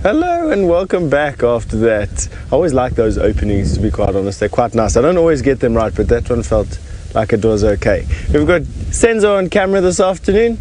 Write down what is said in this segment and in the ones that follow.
Hello and welcome back after that. I always like those openings, to be quite honest. They're quite nice. I don't always get them right, but that one felt like it was okay. We've got Senzo on camera this afternoon,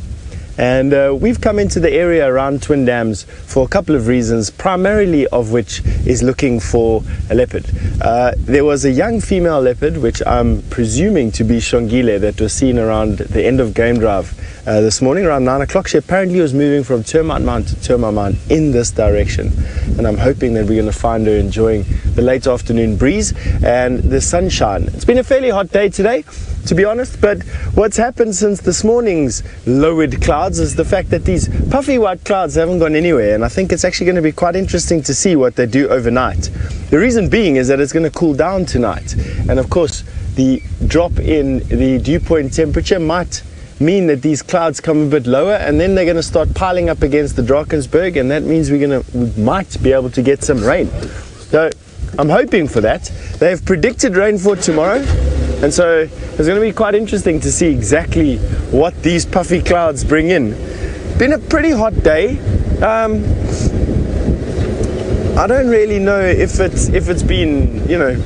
and we've come into the area around Twin Dams for a couple of reasons, primarily of which is looking for a leopard. There was a young female leopard, which I'm presuming to be Shongile, that was seen around the end of game drive this morning around 9 o'clock. She apparently was moving from Termite Mount to Termite Mount in this direction, and I'm hoping that we're going to find her enjoying the late afternoon breeze and the sunshine. It's been a fairly hot day today, to be honest, but what's happened since this morning's lowered clouds is the fact that these puffy white clouds haven't gone anywhere, and I think it's actually going to be quite interesting to see what they do overnight. The reason being is that it's going to cool down tonight, and of course the drop in the dew point temperature might mean that these clouds come a bit lower, and then they're going to start piling up against the Drakensberg, and that means we might be able to get some rain. So I'm hoping for that. They've predicted rain for tomorrow, and so it's going to be quite interesting to see exactly what these puffy clouds bring in. Been a pretty hot day. I don't really know if it's been, you know,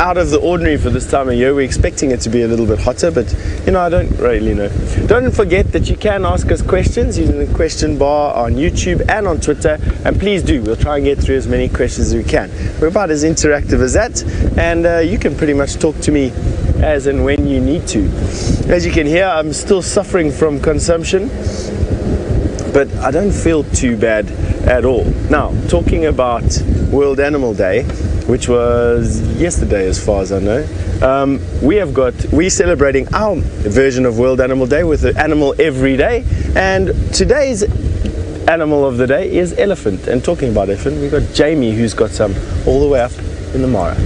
out of the ordinary for this time of year. We're expecting it to be a little bit hotter, but you know, I don't really know. Don't forget that you can ask us questions using the question bar on YouTube and on Twitter, and please do. We'll try and get through as many questions as we can. We're about as interactive as that, and you can pretty much talk to me as and when you need to. As you can hear, I'm still suffering from consumption, but I don't feel too bad at all. Now, talking about World Animal Day, which was yesterday as far as I know, we're celebrating our version of World Animal Day with an animal every day, and today's animal of the day is elephant. And talking about elephant, we've got Jamie, who's got some all the way up in the Mara.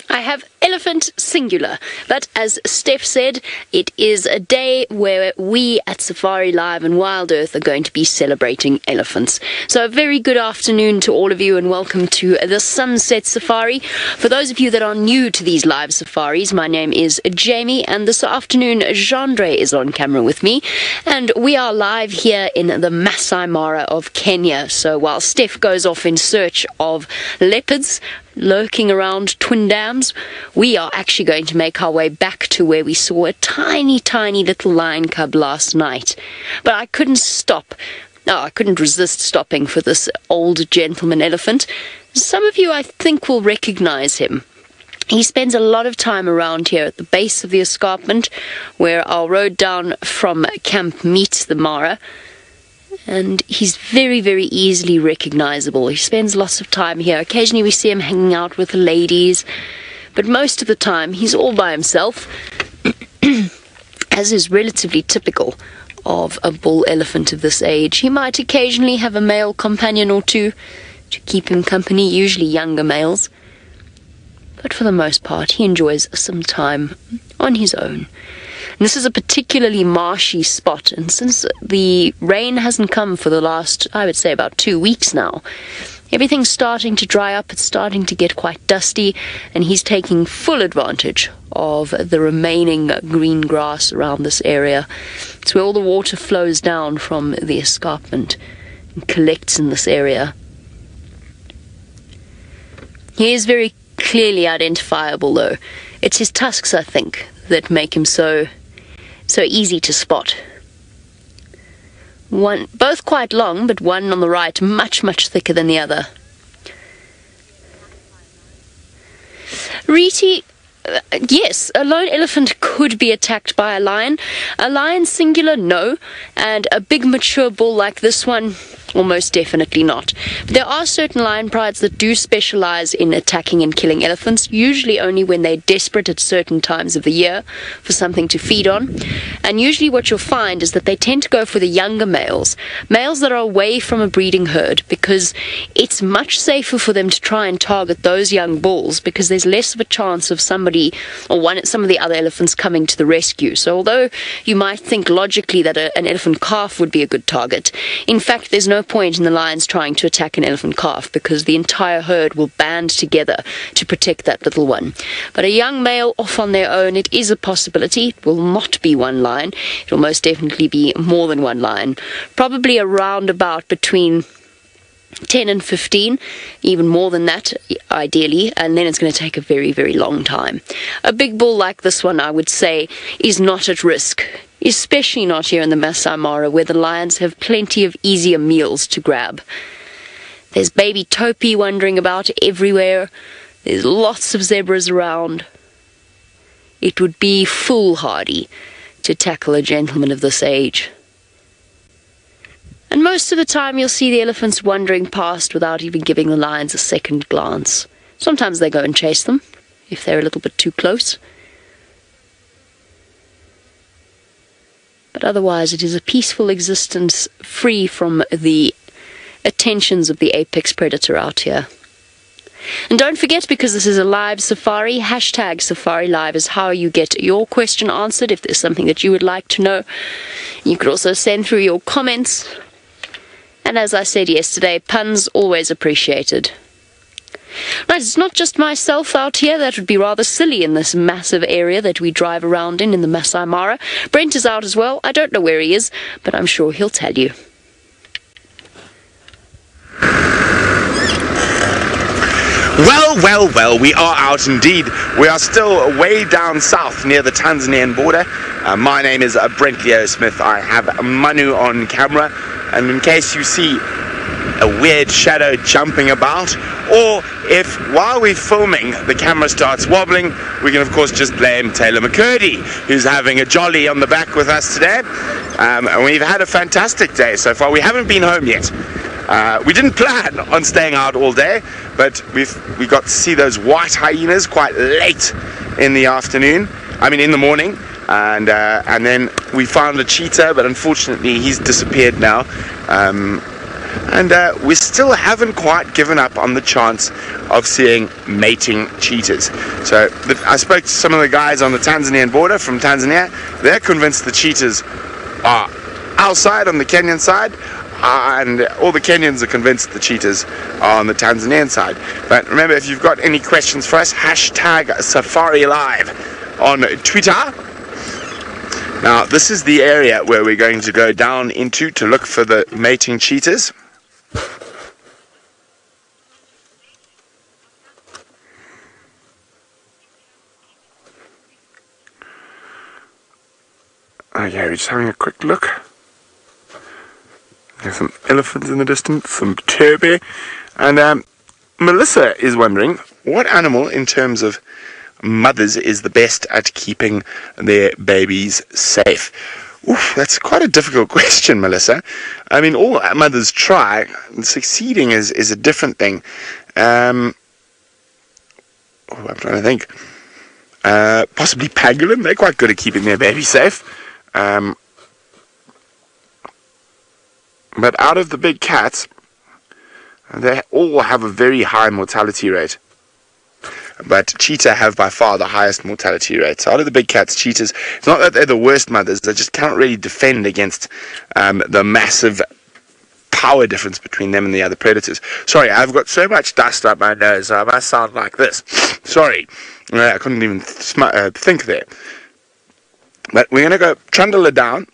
I have elephant singular, but as Steph said, it is a day where we at Safari Live and Wild Earth are going to be celebrating elephants. So a very good afternoon to all of you, and welcome to the Sunset Safari. For those of you that are new to these live safaris, my name is Jamie, and this afternoon Jandre is on camera with me, and we are live here in the Masai Mara of Kenya. So while Steph goes off in search of leopards lurking around Twin Dams, we are actually going to make our way back to where we saw a tiny little lion cub last night. But I couldn't resist stopping for this old gentleman elephant. Some of you, I think, will recognize him. He spends a lot of time around here at the base of the escarpment, where our road down from camp meets the Mara. And he's very easily recognizable. He spends lots of time here. Occasionally we see him hanging out with the ladies, but most of the time he's all by himself, as is relatively typical of a bull elephant of this age. He might occasionally have a male companion or two to keep him company, usually younger males, but for the most part he enjoys some time on his own. And this is a particularly marshy spot, and since the rain hasn't come for the last, I would say, about 2 weeks now, everything's starting to dry up. It's starting to get quite dusty, and he's taking full advantage of the remaining green grass around this area. It's where all the water flows down from the escarpment and collects in this area. He is very clearly identifiable, though. It's his tusks, I think, that make him so easy to spot. One, both quite long, but one on the right much thicker than the other. Riti, yes, a lone elephant could be attacked by a lion. A lion singular, no, and a big mature bull like this one, almost definitely not. But there are certain lion prides that do specialize in attacking and killing elephants, usually only when they're desperate at certain times of the year for something to feed on. And usually what you'll find is that they tend to go for the younger males that are away from a breeding herd, because it's much safer for them to try and target those young bulls, because there's less of a chance of somebody or some of the other elephants coming to the rescue. So although you might think logically that an elephant calf would be a good target, in fact there's no point in the lions trying to attack an elephant calf because the entire herd will band together to protect that little one. But a young male off on their own, it is a possibility. It will not be one lion. It will most definitely be more than one lion. Probably around about between 10 and 15, even more than that, ideally, and then it's going to take a very, very long time. A big bull like this one, I would say, is not at risk, especially not here in the Masai Mara, where the lions have plenty of easier meals to grab. There's baby topi wandering about everywhere. There's lots of zebras around. It would be foolhardy to tackle a gentleman of this age. And most of the time you'll see the elephants wandering past without even giving the lions a second glance. Sometimes they go and chase them, if they're a little bit too close. But otherwise it is a peaceful existence, free from the attentions of the apex predator out here. And don't forget, because this is a live safari, hashtag Safari Live is how you get your question answered if there's something that you would like to know. You could also send through your comments. And as I said yesterday, puns always appreciated. Right, it's not just myself out here. That would be rather silly in this massive area that we drive around in the Masai Mara. Brent is out as well. I don't know where he is, but I'm sure he'll tell you. Well, we are out indeed. We are still way down south near the Tanzanian border. My name is Brent Leo Smith. I have Manu on camera. And in case you see a weird shadow jumping about, or if while we're filming the camera starts wobbling, we can of course just blame Taylor McCurdy, who's having a jolly on the back with us today. And we've had a fantastic day so far. We haven't been home yet. We didn't plan on staying out all day, but we got to see those white hyenas quite late in the afternoon. I mean in the morning. And then we found a cheetah, but unfortunately he's disappeared now. And we still haven't quite given up on the chance of seeing mating cheetahs. So I spoke to some of the guys on the Tanzanian border from Tanzania. They're convinced the cheetahs are outside on the Kenyan side, and all the Kenyans are convinced the cheetahs are on the Tanzanian side. But remember, if you've got any questions for us, hashtag Safari Live on Twitter. Now, this is the area where we're going to go down into to look for the mating cheetahs. Okay, we're just having a quick look. There's some elephants in the distance, some topi. And Melissa is wondering, what animal in terms of mothers is the best at keeping their babies safe? Oof, that's quite a difficult question, Melissa. I mean, all mothers try. Succeeding is a different thing. I'm trying to think. Possibly pangolin. They're quite good at keeping their baby safe. But out of the big cats, they all have a very high mortality rate. But cheetah have by far the highest mortality rate. So out of the big cats, cheetahs, it's not that they're the worst mothers, they just cannot really defend against the massive power difference between them and the other predators. Sorry, I've got so much dust up my nose, I must sound like this. Sorry, I couldn't even think there. But we're going to go trundle her down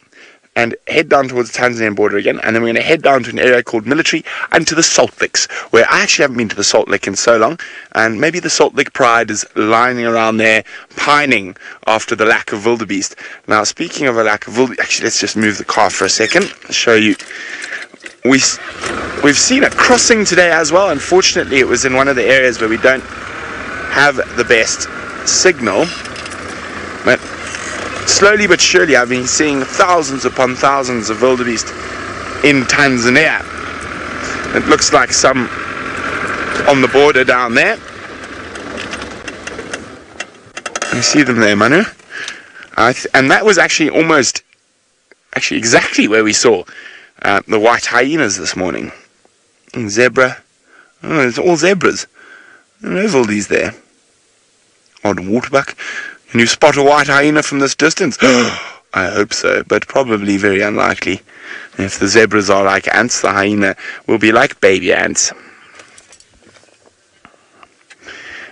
and head down towards the Tanzanian border again, and then we're going to head down to an area called Military and to the Salt Licks, where I actually haven't been to the Salt Lick in so long, and maybe the Salt Lick pride is lining around there, pining after the lack of wildebeest. Now, speaking of a lack of wildebeest, actually, let's just move the car for a second, I'll show you. We've seen a crossing today as well. Unfortunately, it was in one of the areas where we don't have the best signal, but slowly but surely I've been seeing thousands upon thousands of wildebeest in Tanzania. It looks like some on the border down there. You see them there, Manu? And that was actually exactly where we saw the white hyenas this morning. And zebra. Oh, it's all zebras. There's all these there. Odd waterbuck. Can you spot a white hyena from this distance? I hope so, but probably very unlikely. If the zebras are like ants, the hyena will be like baby ants.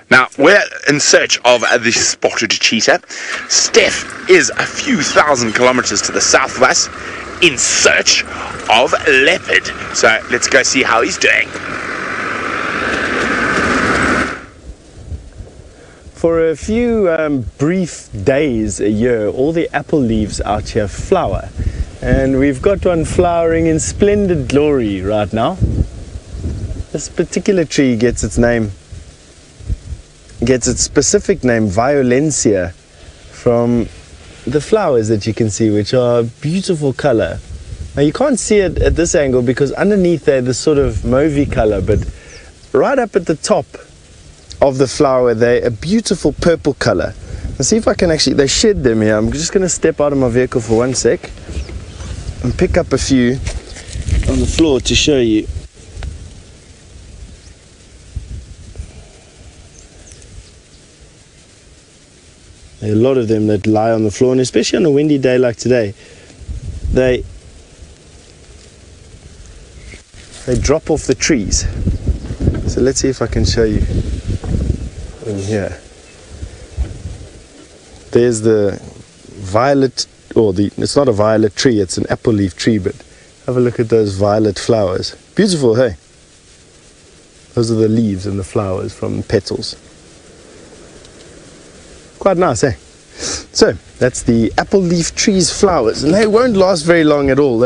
Now, we're in search of the spotted cheetah. Steph is a few thousand kilometers to the south of us in search of leopard. So let's go see how he's doing. For a few brief days a year, all the apple leaves out here flower. And we've got one flowering in splendid glory right now. This particular tree gets its specific name, Violencia, from the flowers that you can see, which are a beautiful color. Now you can't see it at this angle because underneath they're this sort of mauvey color, but right up at the top of the flower they're a beautiful purple color. Let's see if I can actually, they shed them here. I'm just going to step out of my vehicle for 1 sec and pick up a few on the floor to show you. There are a lot of them that lie on the floor, and especially on a windy day like today, they drop off the trees. So let's see if I can show you in here. There's the violet, it's not a violet tree, it's an apple leaf tree, but have a look at those violet flowers. Beautiful, hey? Those are the leaves and the flowers from petals. Quite nice, eh? So, that's the apple leaf tree's flowers, and they won't last very long at all.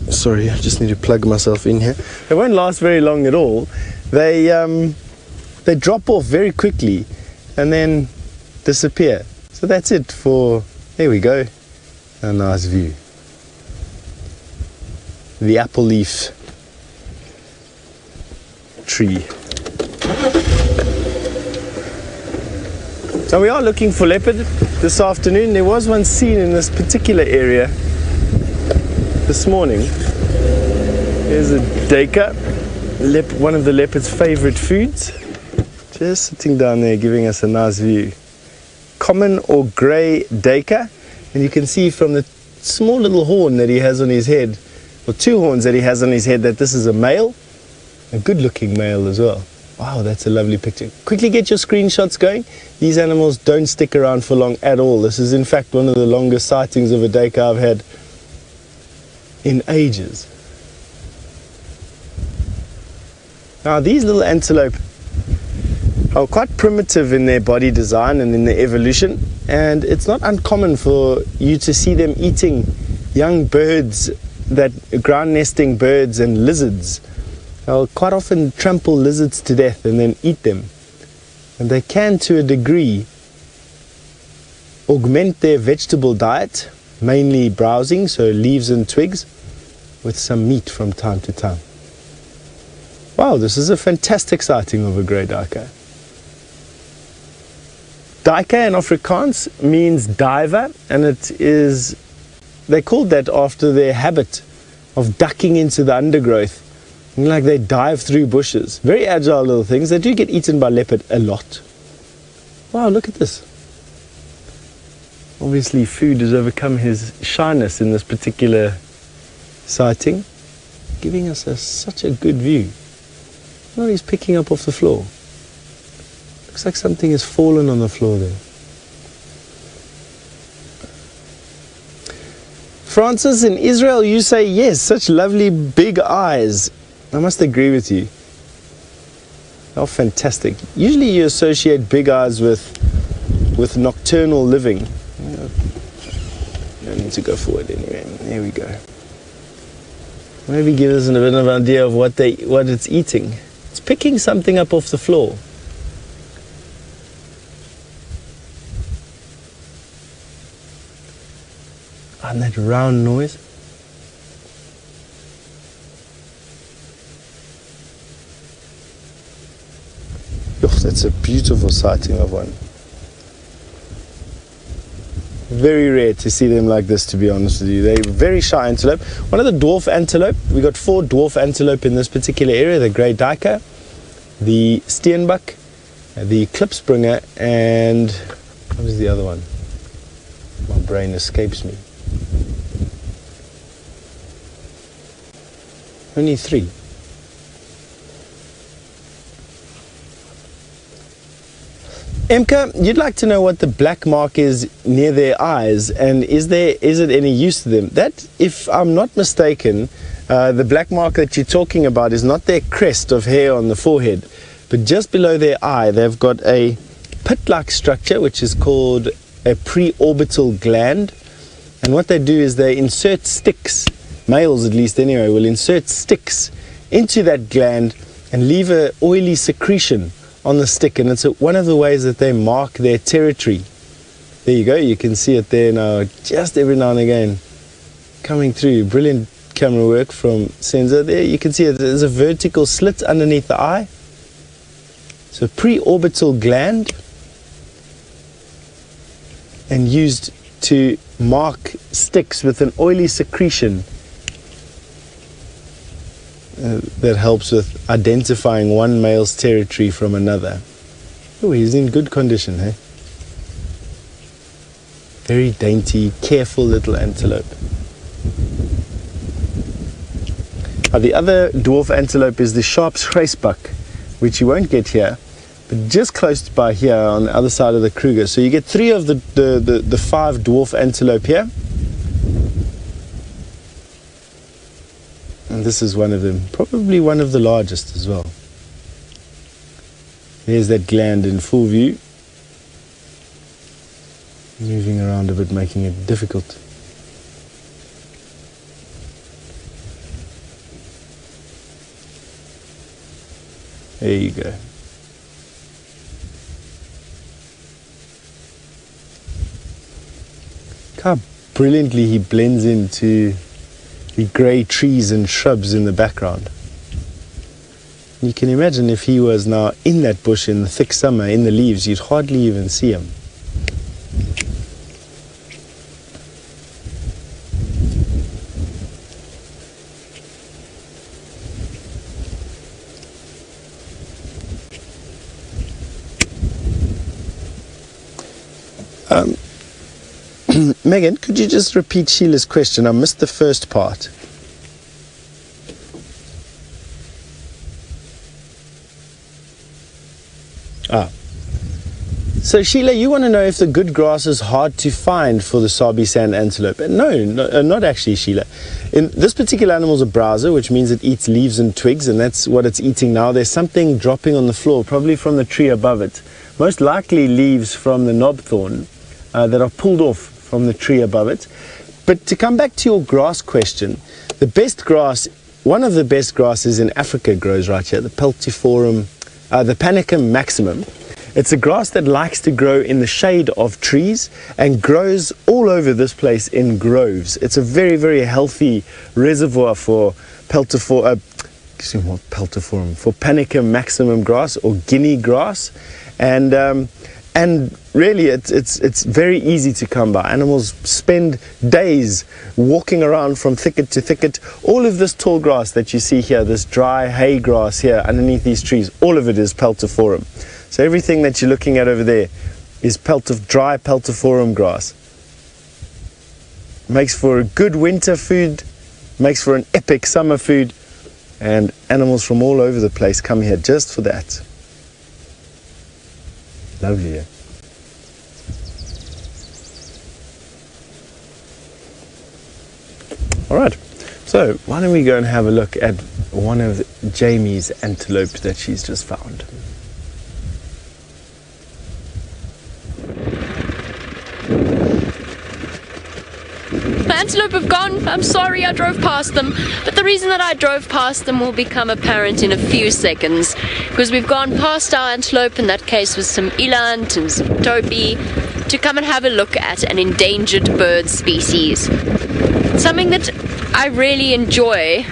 Sorry, I just need to plug myself in here. They won't last very long at all. They drop off very quickly and then disappear. So that's it for, there we go, a nice view. The apple leaf tree. So we are looking for leopard this afternoon. There was one seen in this particular area this morning. There's a deka, one of the leopard's favorite foods. Just sitting down there giving us a nice view. Common or grey deka, and you can see from the small little horn that he has on his head, or two horns that he has on his head, that this is a male, a good looking male as well. Wow, that's a lovely picture. Quickly get your screenshots going. These animals don't stick around for long at all. This is in fact one of the longest sightings of a deka I've had in ages. Now these little antelope are quite primitive in their body design and in their evolution, and it's not uncommon for you to see them eating young birds, that ground nesting birds and lizards. They'll quite often trample lizards to death and then eat them. And they can, to a degree, augment their vegetable diet, mainly browsing, so leaves and twigs, with some meat from time to time. Wow, this is a fantastic sighting of a grey duiker. Duiker in Afrikaans means diver, and they called that after their habit of ducking into the undergrowth. Like they dive through bushes. Very agile little things. They do get eaten by leopard a lot. Wow, look at this. Obviously food has overcome his shyness in this particular sighting, giving us such a good view. Oh, he's picking up off the floor. Looks like something has fallen on the floor there. Francis, in Israel you say yes, such lovely big eyes. I must agree with you. Oh, fantastic. Usually you associate big eyes with nocturnal living. You don't need to go forward anyway. There we go. Maybe give us a bit of an idea of what it's eating. It's picking something up off the floor. And that round noise. That's a beautiful sighting of one. Very rare to see them like this, to be honest with you. They're very shy antelope. One of the dwarf antelope, we got 4 dwarf antelope in this particular area: the grey duiker, the steenbok, the klipspringer, and what was the other one? brain escapes me. Only 3. Emka, you'd like to know what the black mark is near their eyes, and is it any use to them? That, if I'm not mistaken, the black mark that you're talking about is not their crest of hair on the forehead, but just below their eye they've got a pit-like structure which is called a preorbital gland, and what they do is they insert sticks, males at least anyway, will insert sticks into that gland and leave an oily secretion on the stick, and it's one of the ways that they mark their territory. There you go, you can see it there now, just every now and again coming through. Brilliant camera work from Sensor. There you can see it, there's a vertical slit underneath the eye. So preorbital gland, and used to mark sticks with an oily secretion that helps with identifying one male's territory from another. Oh, he's in good condition, eh? Very dainty, careful little antelope. The other dwarf antelope is the Sharp's Gracebuck, which you won't get here, but just close by here on the other side of the Kruger. So you get 3 of the 5 dwarf antelope here. And this is one of them, probably one of the largest as well. There's that gland in full view. Moving around a bit, making it difficult. There you go. Look how brilliantly he blends into the grey trees and shrubs in the background. You can imagine if he was now in that bush in the thick summer, in the leaves, you'd hardly even see him. Megan, could you just repeat Sheila's question? I missed the first part. So Sheila, you want to know if the good grass is hard to find for the Sabi sand antelope? No, not actually, Sheila. In this particular animal is a browser, which means it eats leaves and twigs, and that's what it's eating now. There's something dropping on the floor, probably from the tree above it. Most likely leaves from the knobthorn that are pulled off from the tree above it. But to come back to your grass question, the best grass, one of the best grasses in Africa grows right here, the Peltiforum, the Panicum maximum. It's a grass that likes to grow in the shade of trees and grows all over this place in groves. It's a very, very healthy reservoir for Peltiforum, for Panicum maximum grass or Guinea grass, and really it's very easy to come by. Animals spend days walking around from thicket to thicket. All of this tall grass that you see here, this dry hay grass here underneath these trees, all of it is Peltiforum. So everything that you're looking at over there is dry Peltiforum grass. Makes for a good winter food, makes for an epic summer food, and animals from all over the place come here just for that. Lovely, yeah? Alright, so why don't we go and have a look at one of Jamie's antelope that she's just found. The antelope have gone. I'm sorry I drove past them, but the reason that I drove past them will become apparent in a few seconds, because we've gone past our antelope, in that case with some eland and some topi, to come and have a look at an endangered bird species. Something that I really enjoy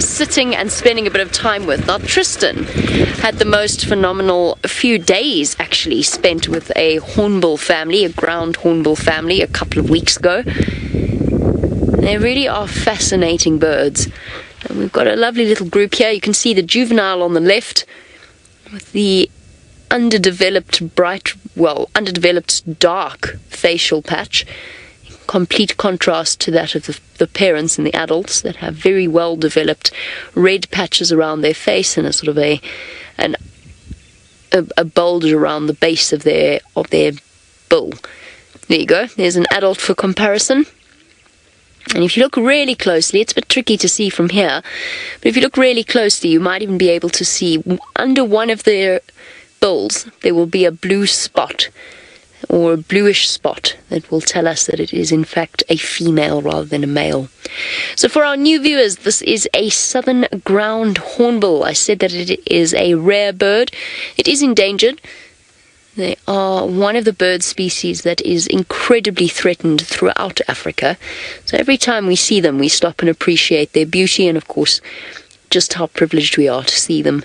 sitting and spending a bit of time with. Now Tristan had the most phenomenal few days actually spent with a hornbill family, a ground hornbill family, a couple of weeks ago. They really are fascinating birds. And we've got a lovely little group here. You can see the juvenile on the left with the underdeveloped dark facial patch. complete contrast to that of the parents and the adults that have very well developed red patches around their face and a sort of a bulge around the base of their bill. There you go. There's an adult for comparison. And if you look really closely, it's a bit tricky to see from here, but if you look really closely, you might even be able to see under one of their bills, there will be a blue spot, or a bluish spot, that will tell us that it is in fact a female rather than a male. So for our new viewers, this is a southern ground hornbill. I said that it is a rare bird. It is endangered. They are one of the bird species that is incredibly threatened throughout Africa. So every time we see them, we stop and appreciate their beauty and, of course, just how privileged we are to see them.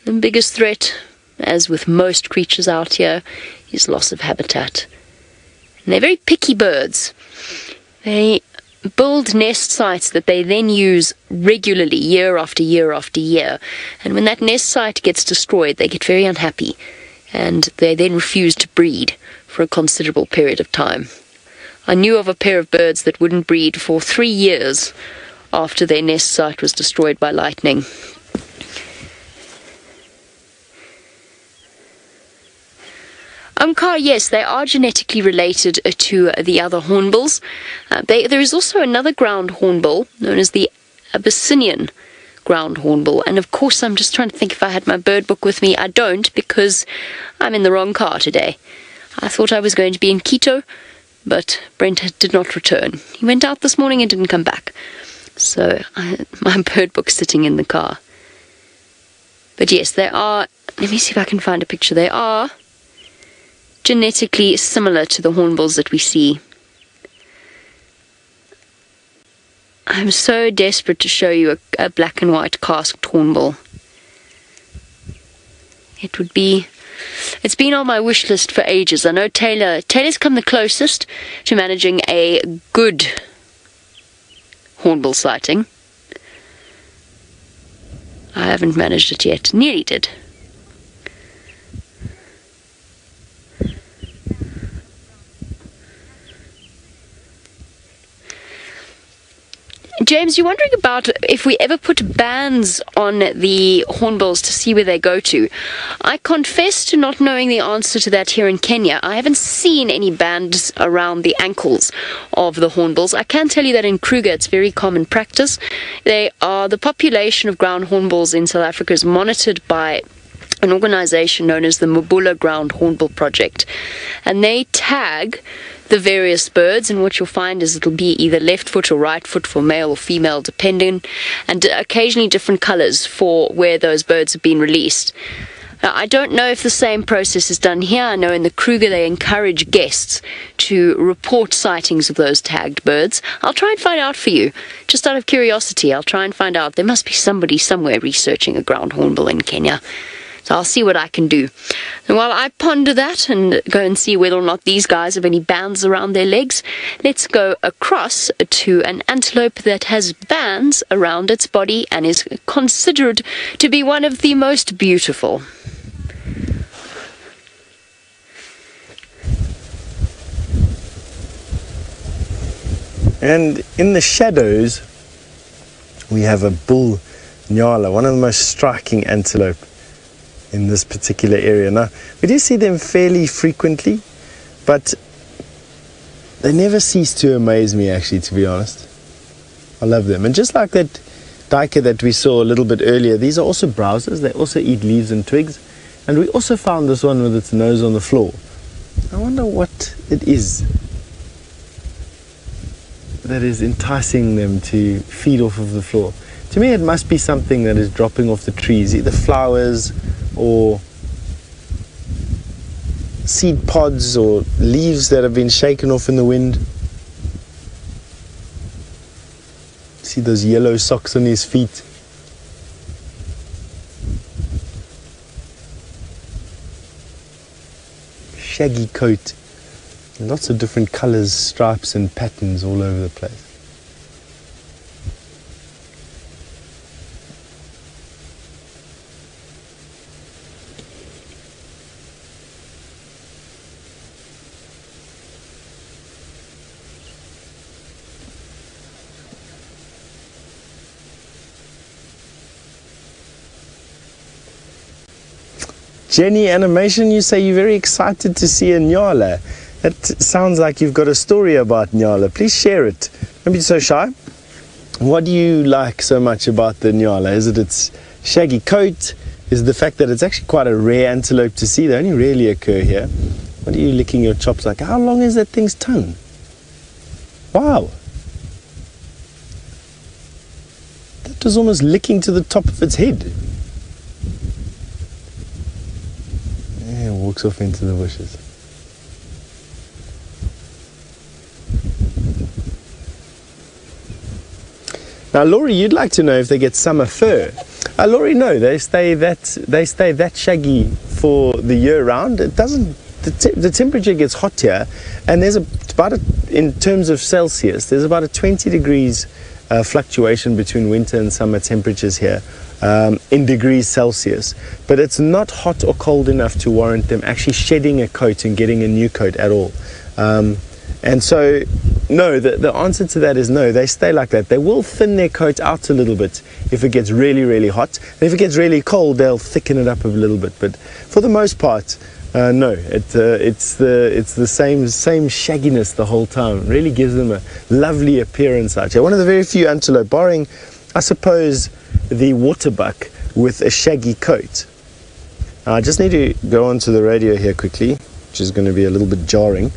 The biggest threat, as with most creatures out here, is loss of habitat. And they're very picky birds. They build nest sites that they then use regularly, year after year after year. And when that nest site gets destroyed, they get very unhappy. And they then refuse to breed for a considerable period of time. I knew of a pair of birds that wouldn't breed for 3 years after their nest site was destroyed by lightning. Yes, they are genetically related to the other hornbills. There is also another ground hornbill known as the Abyssinian ground hornbill, and of course I'm just trying to think if I had my bird book with me. I don't, because I'm in the wrong car today. I thought I was going to be in Quito, but Brent did not return. He went out this morning and didn't come back, so my bird book's sitting in the car. But yes, they are, let me see if I can find a picture. They are genetically similar to the hornbills that we see. I'm so desperate to show you a black and white casqued hornbill. It's been on my wish list for ages. I know Taylor's come the closest to managing a good hornbill sighting. I haven't managed it yet. Nearly did. James, you're wondering about if we ever put bands on the hornbills to see where they go to. I confess to not knowing the answer to that here in Kenya. I haven't seen any bands around the ankles of the hornbills. I can tell you that in Kruger it's very common practice. The population of ground hornbills in South Africa is monitored by an organization known as the Mabula Ground Hornbill Project, and they tag the various birds, and what you'll find is it'll be either left foot or right foot for male or female depending, and occasionally different colors for where those birds have been released. Now, I don't know if the same process is done here. I know in the Kruger they encourage guests to report sightings of those tagged birds. I'll try and find out for you. Just out of curiosity, I'll try and find out. There must be somebody somewhere researching a ground hornbill in Kenya. So I'll see what I can do. And while I ponder that and go and see whether or not these guys have any bands around their legs, let's go across to an antelope that has bands around its body and is considered to be one of the most beautiful. And in the shadows, we have a bull nyala, one of the most striking antelope in this particular area. Now, we do see them fairly frequently, but they never cease to amaze me, actually, to be honest. I love them. And just like that duiker that we saw a little bit earlier, these are also browsers. They also eat leaves and twigs. And we also found this one with its nose on the floor. I wonder what it is that is enticing them to feed off of the floor. To me, it must be something that is dropping off the trees, either flowers or seed pods or leaves that have been shaken off in the wind. See those yellow socks on his feet. Shaggy coat. Lots of different colors, stripes and patterns all over the place. Jenny Animation, you say you're very excited to see a nyala. That sounds like you've got a story about nyala. Please share it. Don't be so shy. What do you like so much about the nyala? Is it its shaggy coat? Is it the fact that it's actually quite a rare antelope to see? They only rarely occur here. What are you licking your chops like? How long is that thing's tongue? Wow. That was almost licking to the top of its head. Yeah, it walks off into the bushes. Now, Laurie, you'd like to know if they get summer fur. Laurie, no, they stay that shaggy for the year round. It doesn't. The temperature gets hot here, and there's in terms of Celsius, there's about a 20 degrees fluctuation between winter and summer temperatures here in degrees Celsius. But it's not hot or cold enough to warrant them actually shedding a coat and getting a new coat at all. And so, no, the answer to that is no, they stay like that. They will thin their coat out a little bit if it gets really, really hot. And if it gets really cold, they'll thicken it up a little bit. But for the most part, no, it's the same shagginess the whole time. It really gives them a lovely appearance out here. One of the very few antelope, barring, I suppose, the waterbuck with a shaggy coat. I just need to go onto the radio here quickly, which is going to be a little bit jarring.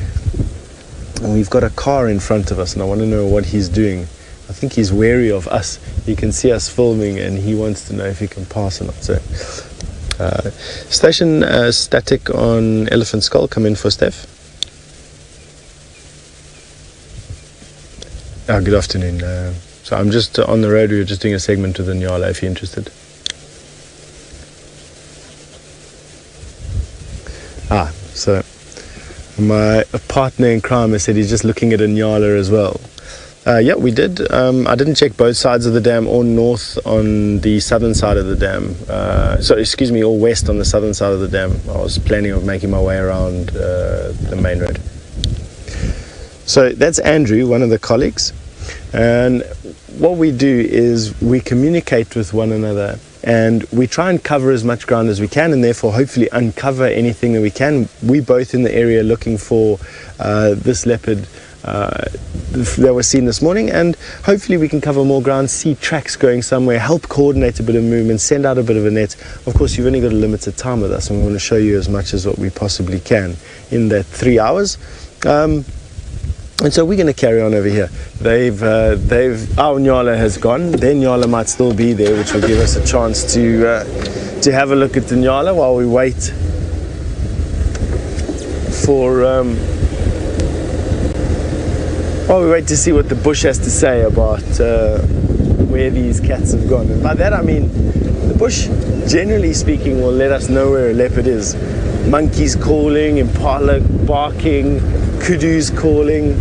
And we've got a car in front of us, and I want to know what he's doing. I think he's wary of us. He can see us filming, and he wants to know if he can pass or not. So, station static on Elephant Skull. Come in for Steph. Good afternoon. So I'm just on the road. We're just doing a segment with the nyala, if you're interested. So my partner in crime has said he's just looking at a nyala as well. Yeah, we did. I didn't check both sides of the dam or north on the southern side of the dam. Or west on the southern side of the dam. I was planning on making my way around the main road. So that's Andrew, one of the colleagues. And what we do is we communicate with one another, and we try and cover as much ground as we can, and therefore hopefully uncover anything that we can. We both in the area looking for this leopard that was seen this morning, and hopefully we can cover more ground, see tracks going somewhere, help coordinate a bit of movement, send out a bit of a net. Of course, you've only got a limited time with us, and we want to show you as much as what we possibly can in that 3 hours. And so we're going to carry on over here. Our nyala has gone. Their nyala might still be there, which will give us a chance to have a look at the nyala while we wait to see what the bush has to say about where these cats have gone. And by that I mean the bush, generally speaking, will let us know where a leopard is. Monkeys calling, impala barking, kudus calling.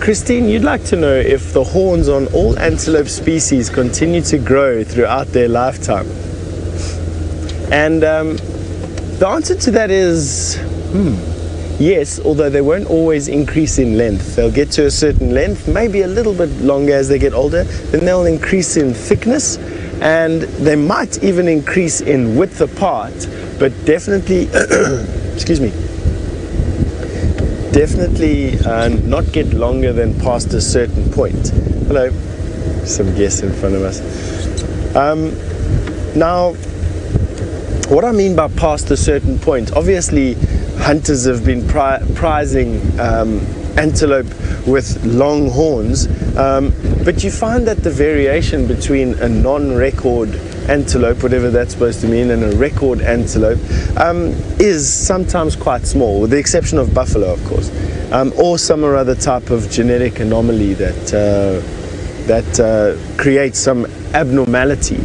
Christine, you'd like to know if the horns on all antelope species continue to grow throughout their lifetime. And the answer to that is yes, although they won't always increase in length. They'll get to a certain length, maybe a little bit longer as they get older, then they'll increase in thickness, and they might even increase in width apart, but definitely, excuse me, definitely not get longer than past a certain point. Hello, some guests in front of us. Now, what I mean by past a certain point, obviously hunters have been prizing antelope with long horns, but you find that the variation between a non-record antelope, whatever that's supposed to mean, and a record antelope is sometimes quite small, with the exception of buffalo, of course, or some or other type of genetic anomaly that creates some abnormality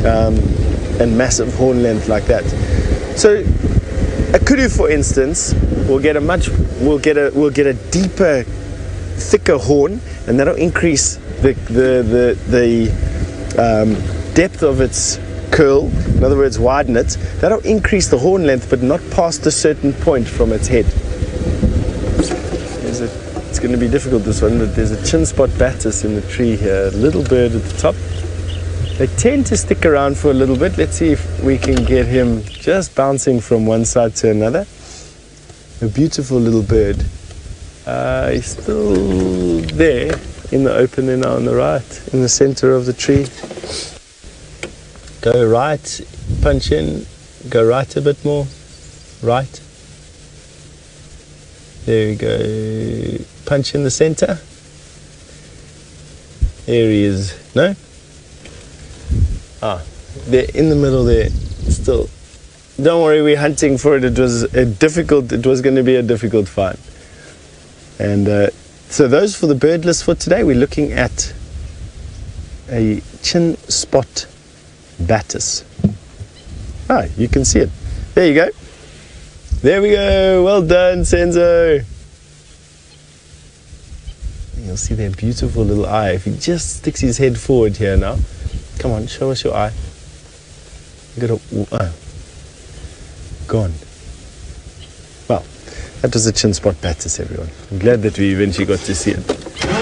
and massive horn length like that. So a kudu, for instance, will get a deeper, thicker horn, and that'll increase the depth of its curl, in other words widen it. That'll increase the horn length, but not past a certain point from its head. going to be difficult, this one, but there's a chin spot batis in the tree here, a little bird at the top. They tend to stick around for a little bit. Let's see if we can get him just bouncing from one side to another. A beautiful little bird. He's still there in the opening now on the right, in the center of the tree. Go right, punch in, go right a bit more, right. There we go, punch in the center. There he is, no? There in the middle there, still. Don't worry, we're hunting for it. It was going to be a difficult find. And so those for the bird list for today. We're looking at a chin spot batis. You can see it. There you go. There we go. Well done, Senzo. You'll see that beautiful little eye. If he just sticks his head forward here now. Come on, show us your eye. You got a gone. Well, that was a chin spot batis, everyone. I'm glad that we eventually got to see it.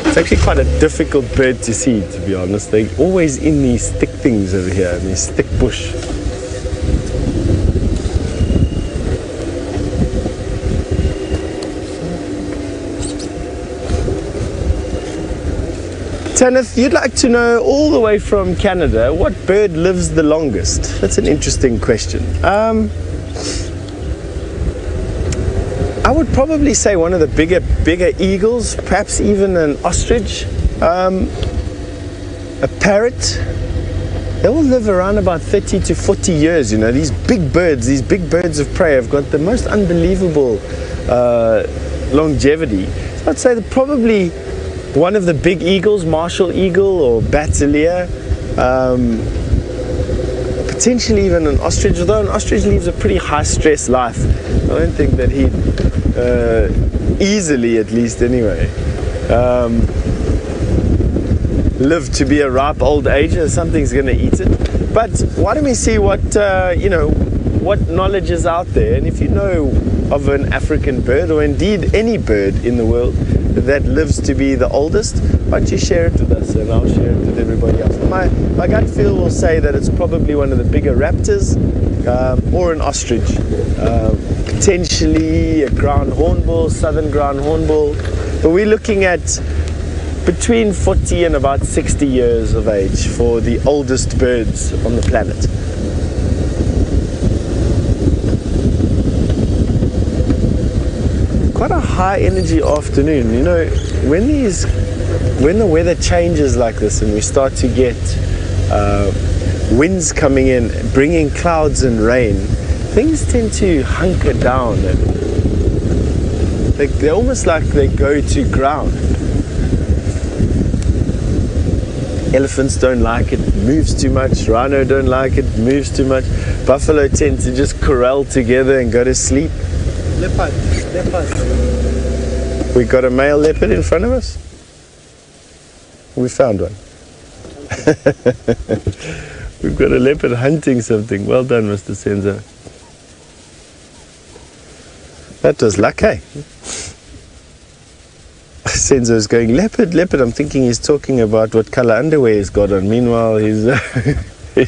It's actually quite a difficult bird to see, to be honest. They're always in these thick things over here, in this thick bush. Tanith, you'd like to know all the way from Canada, what bird lives the longest? That's an interesting question. I would probably say one of the bigger eagles, perhaps even an ostrich, a parrot. They all live around about 30 to 40 years, you know. These big birds of prey have got the most unbelievable longevity. So I'd say that probably one of the big eagles, martial eagle or bateleur, potentially even an ostrich, although an ostrich lives a pretty high stress life. I don't think that he'd easily, at least anyway, live to be a ripe old age. Something's going to eat it. But why don't we see what what knowledge is out there, and if you know of an African bird, or indeed any bird in the world that lives to be the oldest, why don't you share it with us, and I'll share it with everybody else. My gut feel will say that it's probably one of the bigger raptors, or an ostrich, potentially a ground hornbill, southern ground hornbill, but we're looking at between 40 and about 60 years of age for the oldest birds on the planet. Quite a high energy afternoon. You know, when the weather changes like this and we start to get winds coming in, bringing clouds and rain, things tend to hunker down, and they're almost like they go to ground. Elephants don't like it, moves too much. Rhino don't like it, moves too much. Buffalo tend to just corral together and go to sleep. Leopard. We got a male leopard in front of us. We found one. We've got a leopard hunting something. Well done, Mr. Senzo. That was luck, eh? Senzo's going, leopard. I'm thinking he's talking about what color underwear he's got on. Meanwhile, he's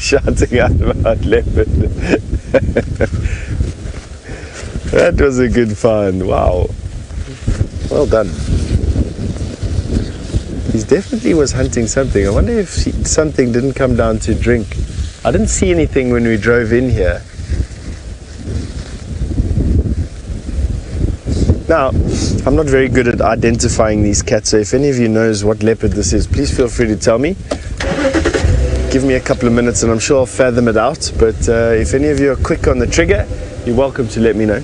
shouting out about leopard. That was a good find. Wow. Well done. He definitely was hunting something. I wonder if something didn't come down to drink. I didn't see anything when we drove in here. Now, I'm not very good at identifying these cats, so if any of you knows what leopard this is, please feel free to tell me. Give me a couple of minutes and I'm sure I'll fathom it out. But if any of you are quick on the trigger, you're welcome to let me know.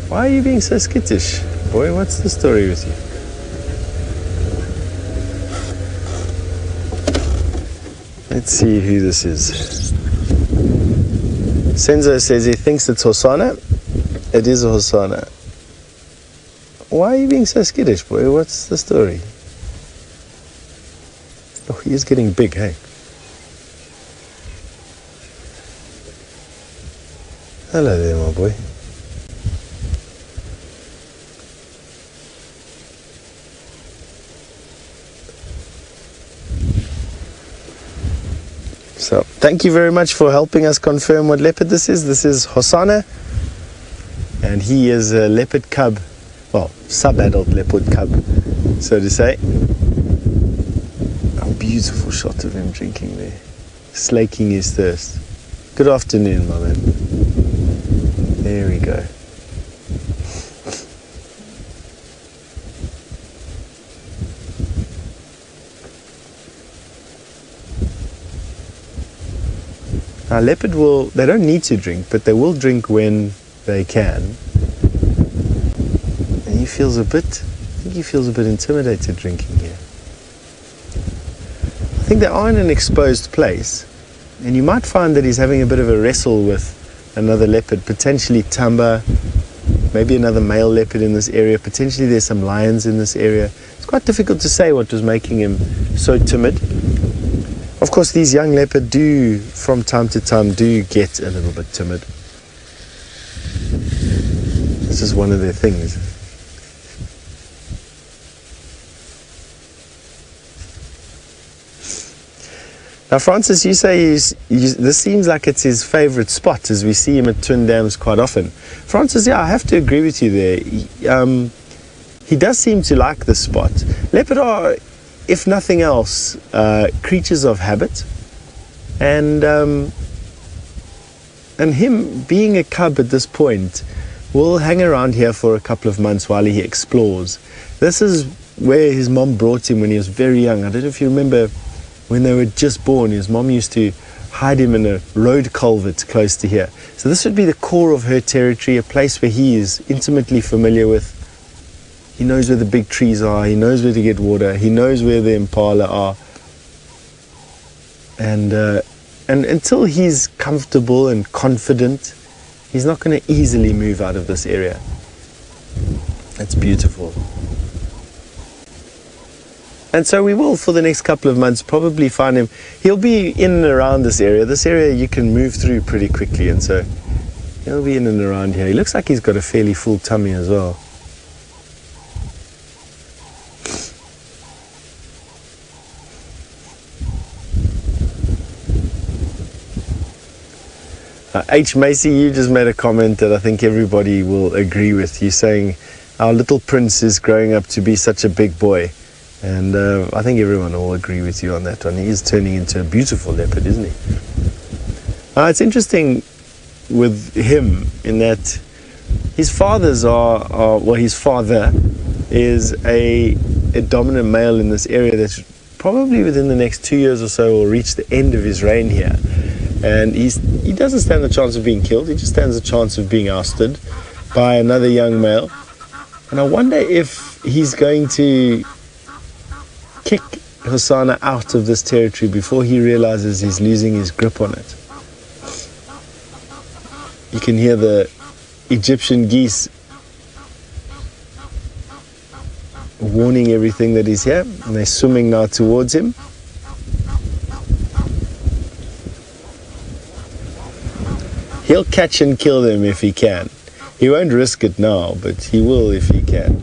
Why are you being so skittish? Boy, what's the story with you? Let's see who this is. Senzo says he thinks it's Hosana. It is a Hosana. Why are you being so skittish, boy? What's the story? Oh, he is getting big, hey? Hello there, my boy. thank you very much for helping us confirm what leopard this is. This is Hosana, and he is a leopard cub, well, sub-adult leopard cub, so to say. A beautiful shot of him drinking there, slaking his thirst. Good afternoon, my man. There we go. Now, leopard they don't need to drink, but they will drink when they can. And I think he feels a bit intimidated drinking here. I think they are in an exposed place, and you might find that he's having a bit of a wrestle with another leopard, potentially Tamba, maybe another male leopard in this area. Potentially there's some lions in this area. It's quite difficult to say what was making him so timid. Of course, these young leopard do, from time to time, get a little bit timid. This is one of their things. Now, Francis, you say this seems like it's his favorite spot, as we see him at Twin Dams quite often. Francis, yeah, I have to agree with you there. He does seem to like this spot. Leopard are, if nothing else, creatures of habit, and him being a cub at this point will hang around here for a couple of months while he explores. This is where his mom brought him when he was very young. I don't know if you remember when they were just born. His mom used to hide him in a road culvert close to here. So this would be the core of her territory, a place where he is intimately familiar with. He knows where the big trees are, he knows where to get water, he knows where the impala are. And until he's comfortable and confident, he's not going to easily move out of this area. It's beautiful. And so we will, for the next couple of months, probably find him. He'll be in and around this area. This area you can move through pretty quickly, and so he'll be in and around here. He looks like he's got a fairly full tummy as well. H. Macy, you just made a comment that I think everybody will agree with. You're saying our little prince is growing up to be such a big boy. And I think everyone will agree with you on that one. He is turning into a beautiful leopard, isn't he? It's interesting with him in that his fathers his father is a dominant male in this area that's probably within the next 2 years or so will reach the end of his reign here. And he doesn't stand a chance of being killed. He just stands a chance of being ousted by another young male. And I wonder if he's going to kick Hosana out of this territory before he realizes he's losing his grip on it. You can hear the Egyptian geese warning everything that he's here, and they're swimming now towards him. He'll catch and kill them if he can. He won't risk it now, but he will if he can.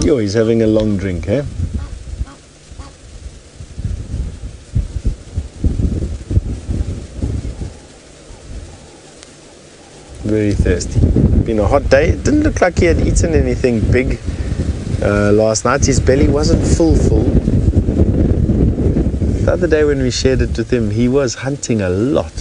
Yo, he's having a long drink, eh? Very thirsty. Been a hot day. It didn't look like he had eaten anything big last night. His belly wasn't full. The other day when we shared it with him, he was hunting a lot.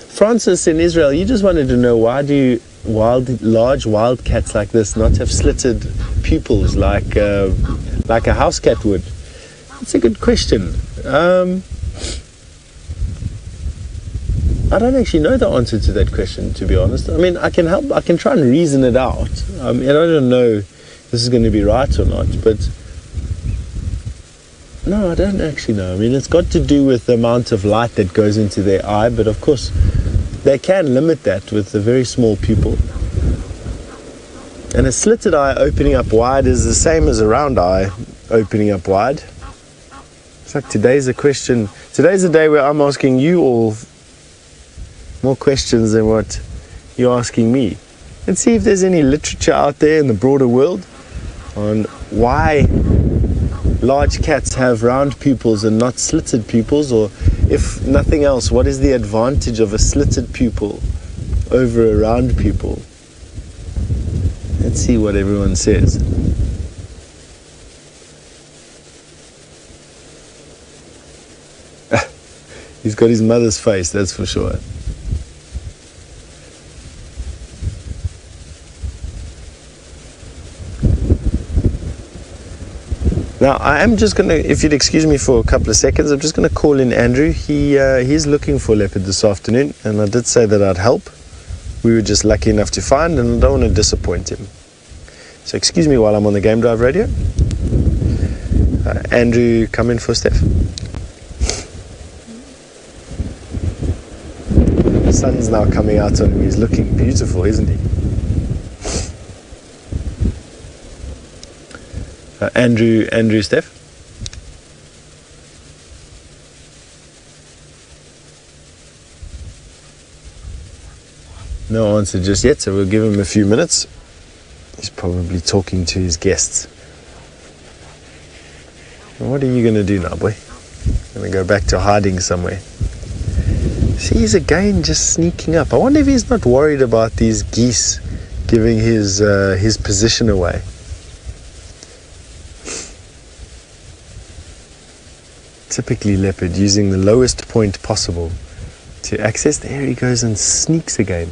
Francis in Israel, you just wanted to know, why do large wild cats like this not have slitted pupils like a house cat would? It's a good question. I don't actually know the answer to that question, to be honest. I mean, I can try and reason it out. I don't know if this is going to be right or not, but no, I don't actually know. I mean, it's got to do with the amount of light that goes into their eye, but of course they can limit that with a very small pupil. And a slitted eye opening up wide is the same as a round eye opening up wide. fact, today's a day where I'm asking you all more questions than what you're asking me. Let's see if there's any literature out there in the broader world on why large cats have round pupils and not slitted pupils, or if nothing else, what is the advantage of a slitted pupil over a round pupil? Let's see what everyone says. He's got his mother's face, that's for sure. Now, I am just going to, if you'd excuse me for a couple of seconds, I'm just going to call in Andrew. He's looking for leopard this afternoon, and I did say that I'd help. We were just lucky enough to find, and I don't want to disappoint him. So excuse me while I'm on the Game Drive radio. Andrew, come in for Steph. The sun's now coming out on him. He's looking beautiful, isn't he? Andrew, Steph. No answer just yet, so we'll give him a few minutes. He's probably talking to his guests. What are you going to do now, boy? Going to go back to hiding somewhere. See, he's again just sneaking up. I wonder if he's not worried about these geese giving his position away. Typically leopard using the lowest point possible to access. There he goes and sneaks again.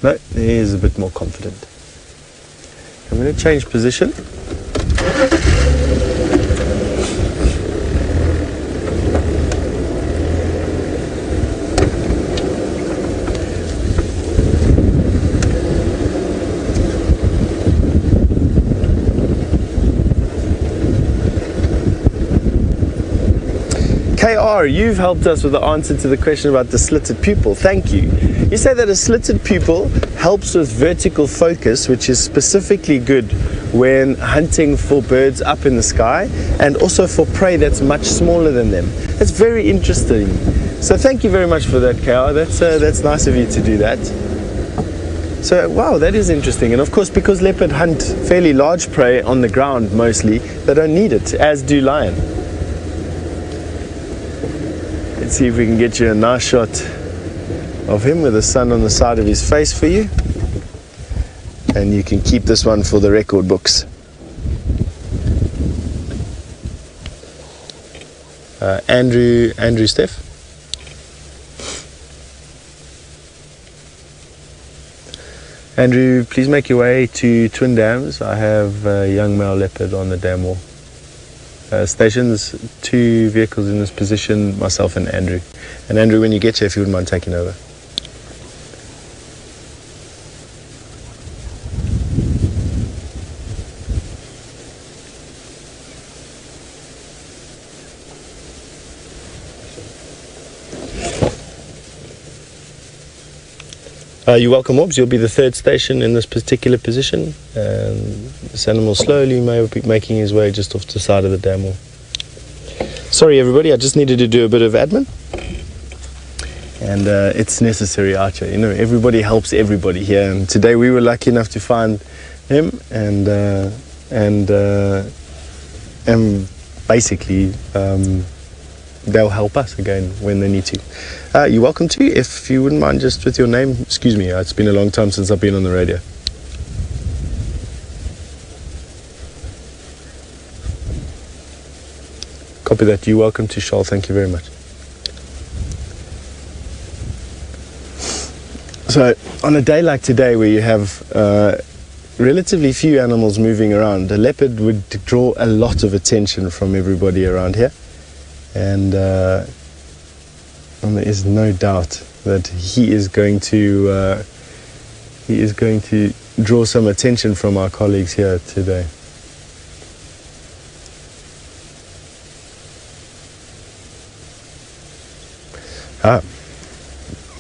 No, he is a bit more confident. I'm going to change position. KR, you've helped us with the answer to the question about the slitted pupil. Thank you. You say that a slitted pupil helps with vertical focus, which is specifically good when hunting for birds up in the sky and also for prey that's much smaller than them. That's very interesting. So thank you very much for that, KR. That's nice of you to do that. So, wow, that is interesting. And of course, because leopard hunt fairly large prey on the ground mostly, they don't need it, as do lion. Let's see if we can get you a nice shot of him with the sun on the side of his face for you. And you can keep this one for the record books. Andrew, Steph. Andrew, please make your way to Twin Dams. I have a young male leopard on the dam wall. Stations, 2 vehicles in this position, myself and Andrew. And Andrew, when you get here, if you wouldn't mind taking over. You're welcome, Orbs. You'll be the 3rd station in this particular position. This animal slowly may be making his way just off the side of the dam wall. Sorry, everybody. I just needed to do a bit of admin. And it's necessary, Archer. You know, everybody helps everybody here. And today we were lucky enough to find him. And basically, they'll help us again when they need to. You're welcome to. If you wouldn't mind just with your name, excuse me, it's been a long time since I've been on the radio. Copy that. You're welcome to, Shoal. Thank you very much. So on a day like today where you have relatively few animals moving around, a leopard would draw a lot of attention from everybody around here. And there is no doubt that he is going to draw some attention from our colleagues here today.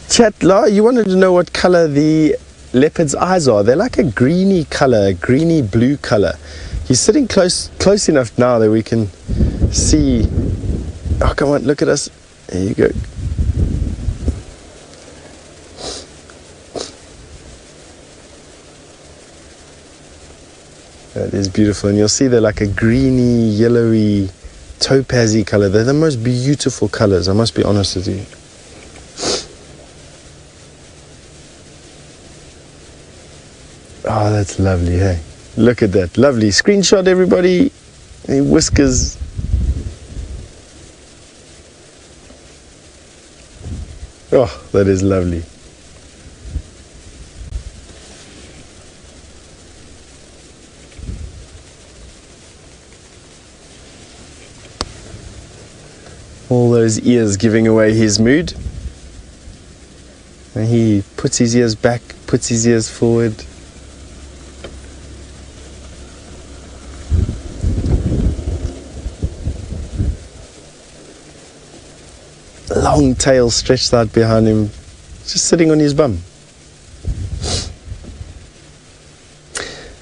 Chatla, you wanted to know what color the leopard's eyes are. They're like a greeny color, greeny blue color. He's sitting close enough now that we can see. Oh, come on, look at us. There you go. That is beautiful, and you'll see they're like a greeny, yellowy, topazy color. They're the most beautiful colors, I must be honest with you. Oh, that's lovely, hey? Look at that, lovely. Screenshot, everybody. Any whiskers. Oh, that is lovely. All those ears giving away his mood. And he puts his ears back, puts his ears forward. Long tail stretched out behind him, just sitting on his bum.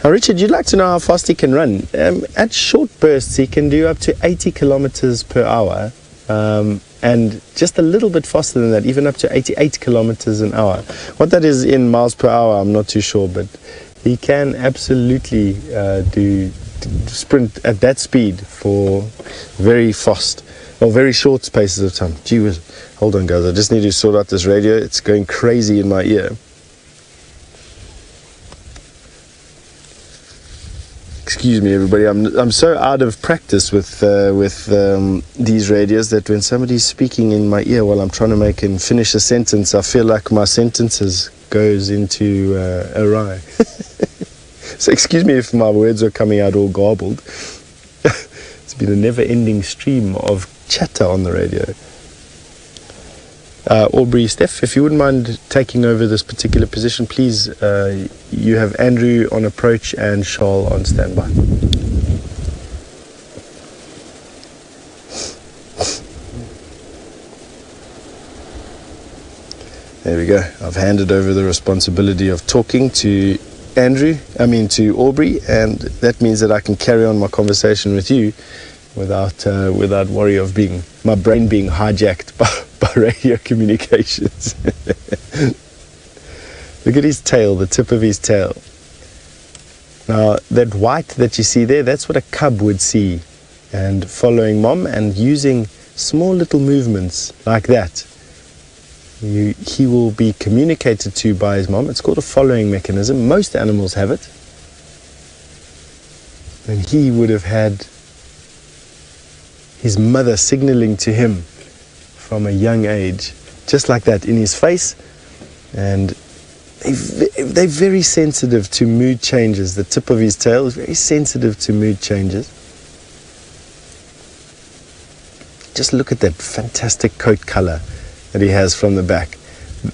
Now, Richard, you'd like to know how fast he can run. At short bursts, he can do up to 80 kilometers per hour. And just a little bit faster than that, even up to 88 kilometers an hour. What that is in miles per hour, I'm not too sure, but he can absolutely sprint at that speed for very fast or very short spaces of time. Gee whiz. Hold on, guys, I just need to sort out this radio. It's going crazy in my ear. Excuse me, everybody. I'm so out of practice with these radios that when somebody's speaking in my ear while I'm trying to make and finish a sentence, I feel like my sentences goes into awry. So excuse me if my words are coming out all garbled. It's been a never-ending stream of chatter on the radio. Aubrey, Steph, if you wouldn't mind taking over this particular position, please. You have Andrew on approach and Charles on standby. There we go. I've handed over the responsibility of talking to to Aubrey, and that means that I can carry on my conversation with you without worry of my brain being hijacked by radio communications. Look at his tail, the tip of his tail. Now, that white that you see there, that's what a cub would see. And following mom and using small little movements like that, he will be communicated to by his mom. It's called a following mechanism. Most animals have it. And he would have had his mother signaling to him from a young age, just like that, in his face. And they're very sensitive to mood changes. The tip of his tail is very sensitive to mood changes. Just look at that fantastic coat color that he has from the back.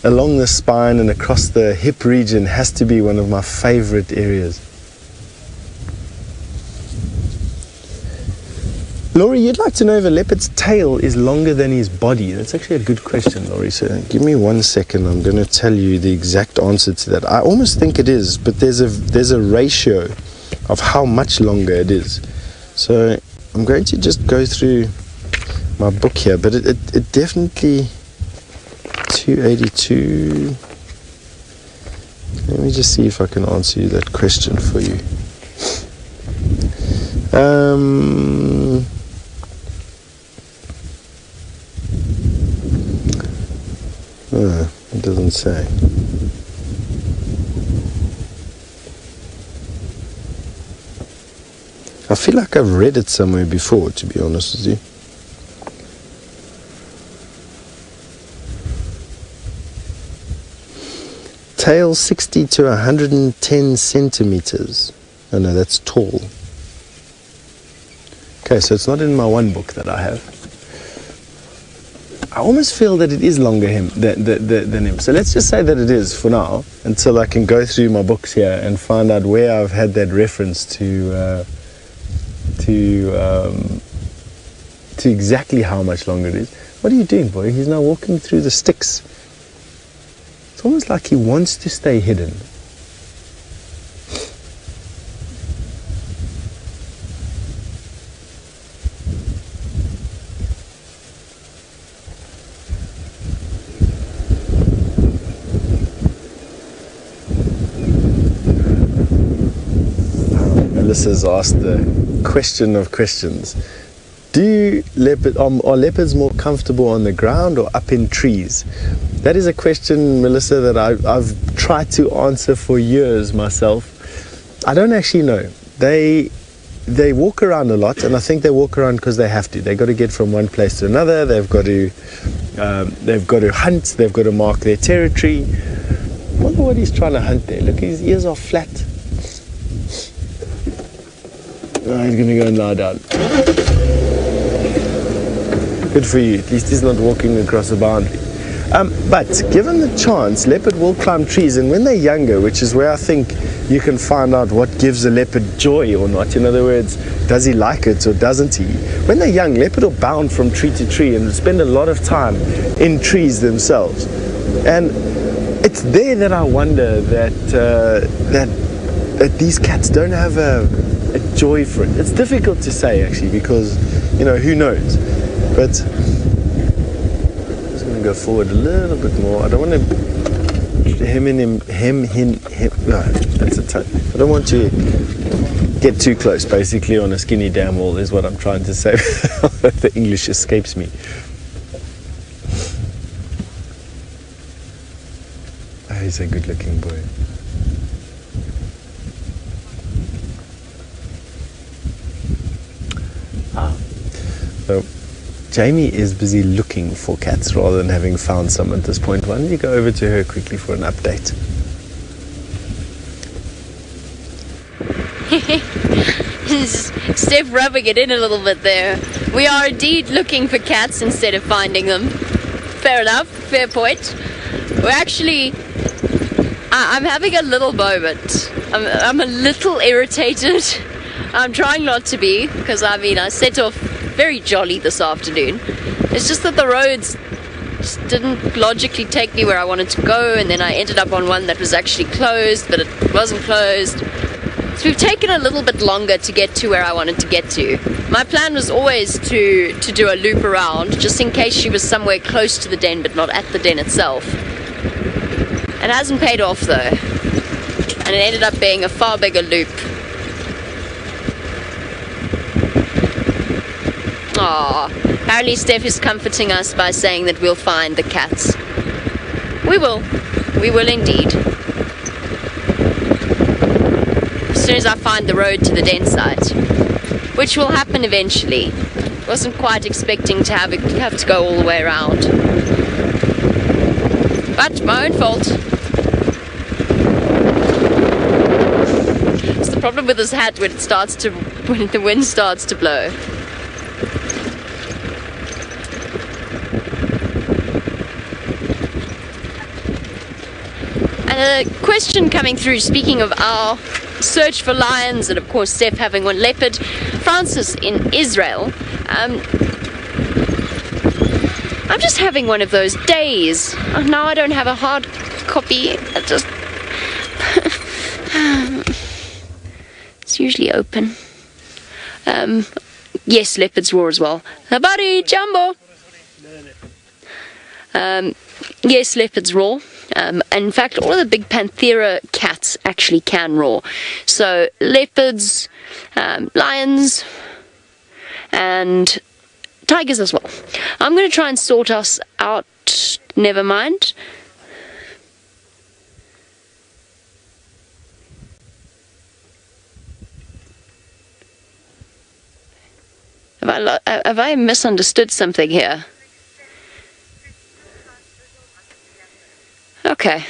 Along the spine and across the hip region has to be one of my favorite areas. Laurie, you'd like to know if a leopard's tail is longer than his body. That's actually a good question, Laurie. So give me 1 second. I'm going to tell you the exact answer to that. I almost think it is, but there's a ratio of how much longer it is. So I'm going to just go through my book here, but it definitely 282. Let me just see if I can answer you that question for you. It doesn't say. I feel like I've read it somewhere before, to be honest with you. Tail 60 to 110 centimeters. Oh no, that's tall. Okay, so it's not in my one book that I have. I almost feel that it is longer than him. So let's just say that it is for now, until I can go through my books here and find out where I've had that reference to exactly how much longer it is. What are you doing, boy? He's now walking through the sticks. It's almost like he wants to stay hidden. Melissa's asked the question of questions. Are leopards more comfortable on the ground or up in trees? That is a question, Melissa, that I've tried to answer for years myself. I don't actually know. They walk around a lot, and I think they walk around because they have to. They've got to get from one place to another. They've got to hunt. They've got to mark their territory. I wonder what he's trying to hunt there. Look, his ears are flat. Oh, he's going to go and lie down. Good for you. At least he's not walking across a boundary. But given the chance, leopard will climb trees, and when they're younger, which is where I think you can find out what gives a leopard joy or not. In other words, does he like it or doesn't he? When they're young, leopard will bound from tree to tree and spend a lot of time in trees themselves. And it's there that I wonder that these cats don't have a joy for it. It's difficult to say actually, because who knows. But I'm just going to go forward a little bit more. I don't want to no, that's a ton. I don't want to get too close basically on a skinny damn wall is what I'm trying to say. The English escapes me. Oh, he's a good looking boy. So Jamie is busy looking for cats rather than having found some at this point. Why don't you go over to her quickly for an update? Steph rubbing it in a little bit there. We are indeed looking for cats instead of finding them. Fair enough, fair point. We're actually... I'm having a little moment. I'm a little irritated. I'm trying not to be, because I set off very jolly this afternoon. It's just that the roads just didn't logically take me where I wanted to go, and then I ended up on one that was actually closed, but it wasn't closed. So we've taken a little bit longer to get to where I wanted to get to. My plan was always to do a loop around, just in case she was somewhere close to the den, but not at the den itself. It hasn't paid off though, and it ended up being a far bigger loop. Aww, apparently Steph is comforting us by saying that we'll find the cats. We will indeed. As soon as I find the road to the den site, which will happen eventually. Wasn't quite expecting to have to go all the way around. But my own fault. It's the problem with this hat when the wind starts to blow. And a question coming through, speaking of our search for lions, and of course Steph having one leopard. Francis in Israel. I'm just having one of those days. Oh, now I don't have a hard copy. It's usually open. Yes, leopards roar as well. Habari, Jumbo. Yes, leopards roar. In fact, all of the big Panthera cats actually can roar. So leopards, lions, and tigers as well. I'm going to try and sort us out. Never mind. Have I misunderstood something here? Okay.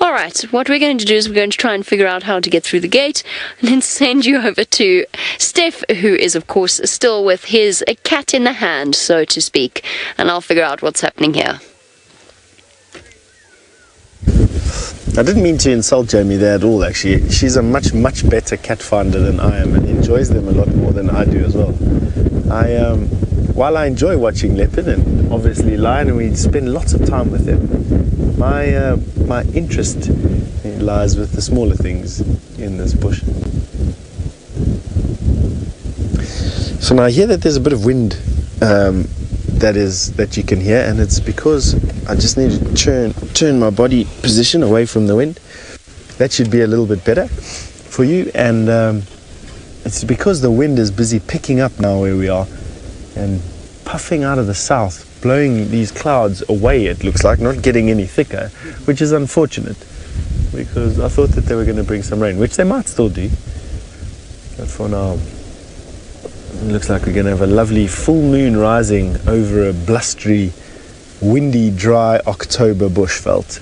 Alright, what we're going to do is we're going to try and figure out how to get through the gate and then send you over to Steph, who is of course still with his cat in the hand, so to speak, and I'll figure out what's happening here. I didn't mean to insult Jamie there at all actually. She's a much better cat finder than I am and enjoys them a lot more than I do as well. While I enjoy watching leopard and obviously lion, and we spend lots of time with them, my interest lies with the smaller things in this bush. So now I hear that there's a bit of wind that you can hear, and it's because I just need to turn my body position away from the wind. That should be a little bit better for you, and it's because the wind is busy picking up now where we are and puffing out of the south, blowing these clouds away, it looks like, not getting any thicker, which is unfortunate because I thought that they were going to bring some rain, which they might still do. But for now, it looks like we're going to have a lovely full moon rising over a blustery, windy, dry October bushveld.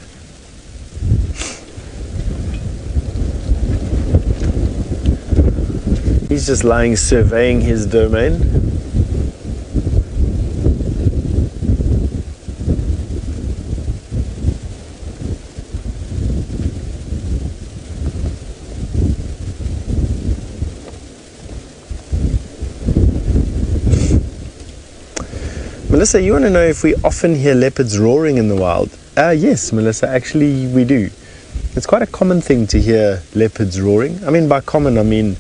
He's just lying surveying his domain. Melissa, you want to know if we often hear leopards roaring in the wild? Yes, Melissa, actually we do. It's quite a common thing to hear leopards roaring. I mean, by common, I mean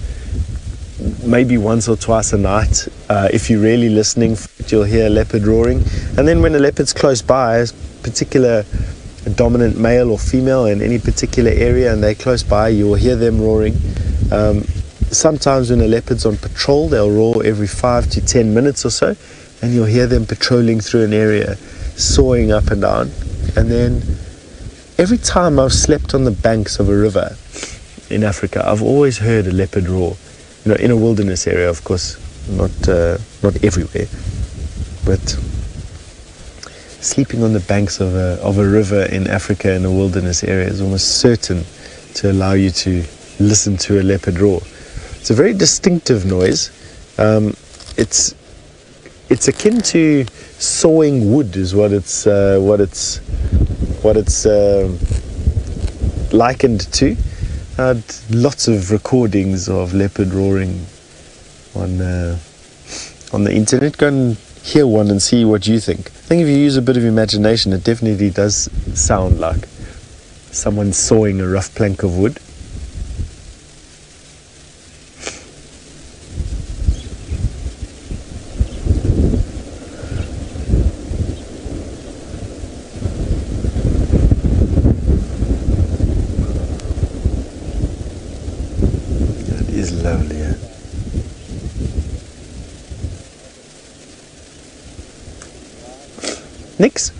maybe once or twice a night. If you're really listening, you'll hear a leopard roaring. And then when a leopard's close by, a particular dominant male or female in any particular area, and they're close by, you'll hear them roaring. Sometimes when a leopard's on patrol, they'll roar every 5 to 10 minutes or so. And you'll hear them patrolling through an area, sawing up and down. And then every time I've slept on the banks of a river in Africa, I've always heard a leopard roar. You know, in a wilderness area, of course, not everywhere, but sleeping on the banks of a river in Africa in a wilderness area is almost certain to allow you to listen to a leopard roar. It's a very distinctive noise. It's akin to sawing wood, is what it's likened to. Lots of recordings of leopard roaring on the internet. Go and hear one and see what you think. I think if you use a bit of imagination, it definitely does sound like someone sawing a rough plank of wood. Nix,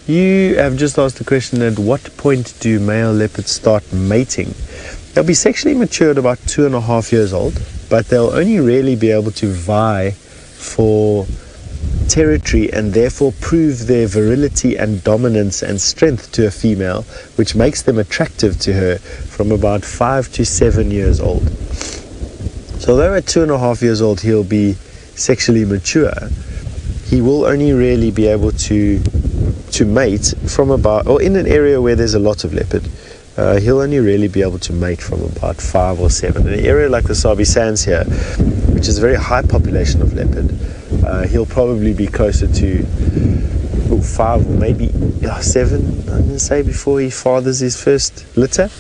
you have just asked the question, at what point do male leopards start mating? They'll be sexually mature at about 2.5 years old, but they'll only really be able to vie for territory and therefore prove their virility and dominance and strength to a female, which makes them attractive to her from about 5 to 7 years old. So although at 2.5 years old he'll be sexually mature, he will only really be able to mate from about, or in an area where there's a lot of leopard, he'll only really be able to mate from about 5 or 7. In an area like the Sabi Sands here, which is a very high population of leopard, he'll probably be closer to 5 or maybe 7, I'm going to say, before he fathers his first litter.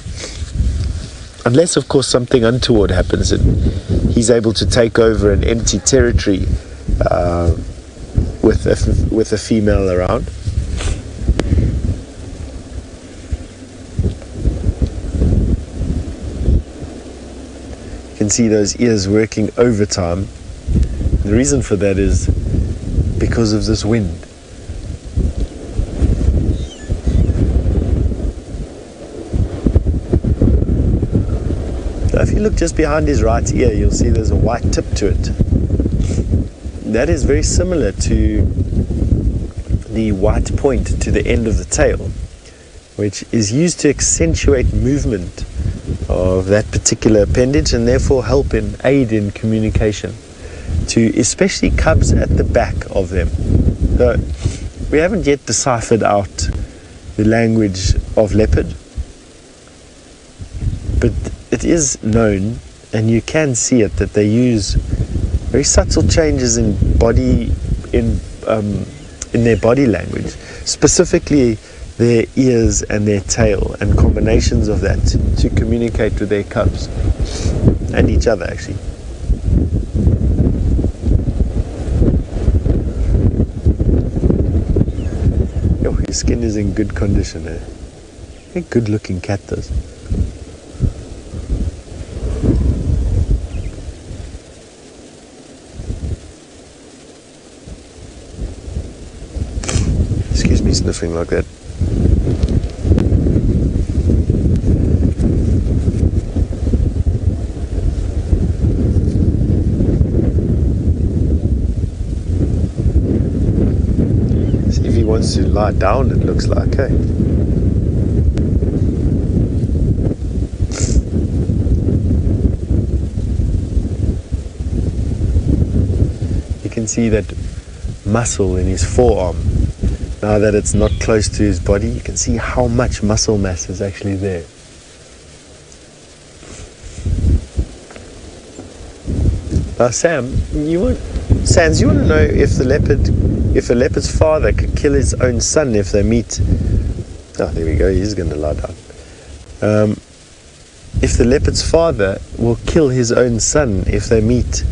Unless, of course, something untoward happens and he's able to take over an empty territory with a female around. You can see those ears working overtime. The reason for that is because of this wind. So if you look just behind his right ear, you'll see there's a white tip to it. That is very similar to the white point to the end of the tail, which is used to accentuate movement of that particular appendage and therefore aid in communication to especially cubs at the back of them. So we haven't yet deciphered out the language of leopard, but it is known, and you can see it, that they use very subtle changes in their body language, specifically their ears and their tail, and combinations of that to communicate with their cubs and each other, actually. His skin is in good condition. A good looking cat, this. sniffing like that. See if he wants to lie down, it looks like, hey? You can see that muscle in his forearm. Now that it's not close to his body, you can see how much muscle mass is actually there. Now you want to know if a leopard's father could kill his own son if they meet. Oh, there we go, he's going to lie down. If the leopard's father will kill his own son if they meet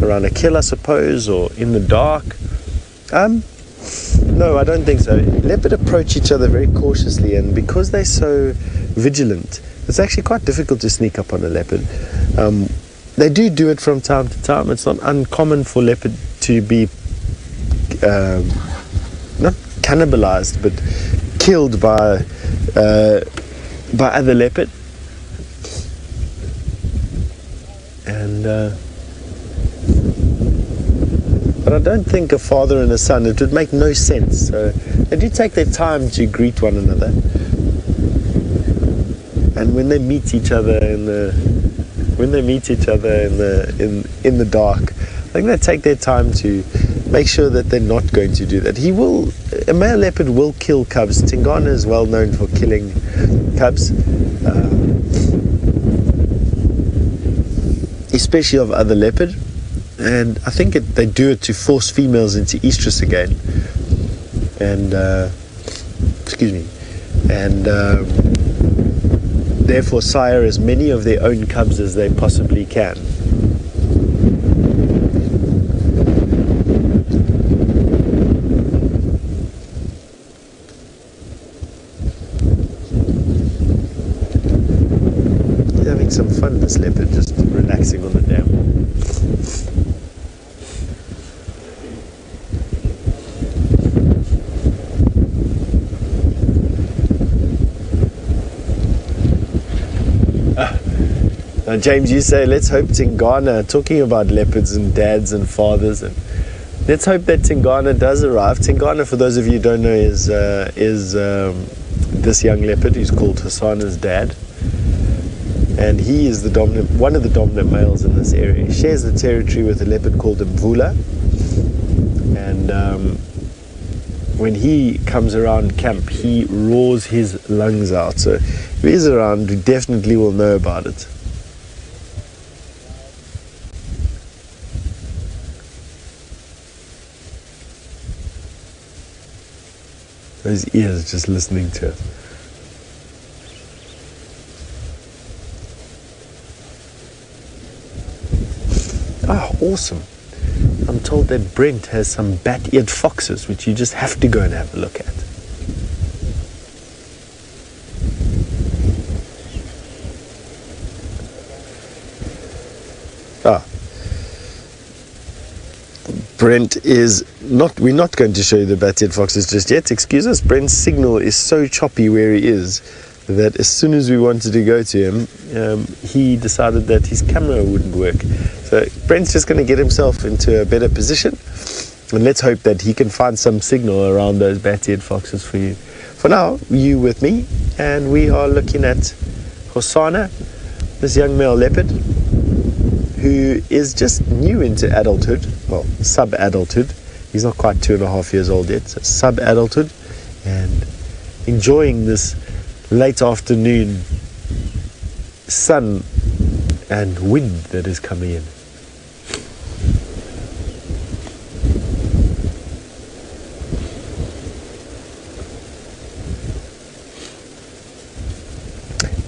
around a kill, I suppose, or in the dark. No, I don't think so. Leopard approach each other very cautiously, and because they're so vigilant, it's actually quite difficult to sneak up on a leopard. They do it from time to time. It's not uncommon for leopard to be not cannibalized, but killed by other leopard. And but I don't think a father and a son, it would make no sense. So they do take their time to greet one another. And when they meet each other in the dark, I think they take their time to make sure that they're not going to do that. A male leopard will kill cubs. Tingana is well known for killing cubs, especially of other leopard. And I think they do it to force females into estrus again. And, therefore sire as many of their own cubs as they possibly can. He's having some fun, this leopard, just relaxing on the dam. Now, James, you say, let's hope Tingana, talking about leopards and dads and fathers, and let's hope that Tingana does arrive. Tingana, for those of you who don't know, is this young leopard who's called Hosana's dad. And he is one of the dominant males in this area. He shares the territory with a leopard called Mvula. And when he comes around camp, he roars his lungs out. So if he's around, we definitely will know about it. Those ears just listening to it. Ah, awesome. I'm told that Brent has some bat-eared foxes, which you just have to go and have a look at. Brent is not, we're not going to show you the bat-eared foxes just yet. Excuse us, Brent's signal is so choppy where he is that as soon as we wanted to go to him, he decided that his camera wouldn't work. So Brent's just going to get himself into a better position, and let's hope that he can find some signal around those bat-eared foxes for you. For now, you with me, and we are looking at Hosana, this young male leopard, who is just new into adulthood, well, sub-adulthood. He's not quite 2.5 years old yet, so sub-adulthood, and enjoying this late afternoon sun and wind that is coming in.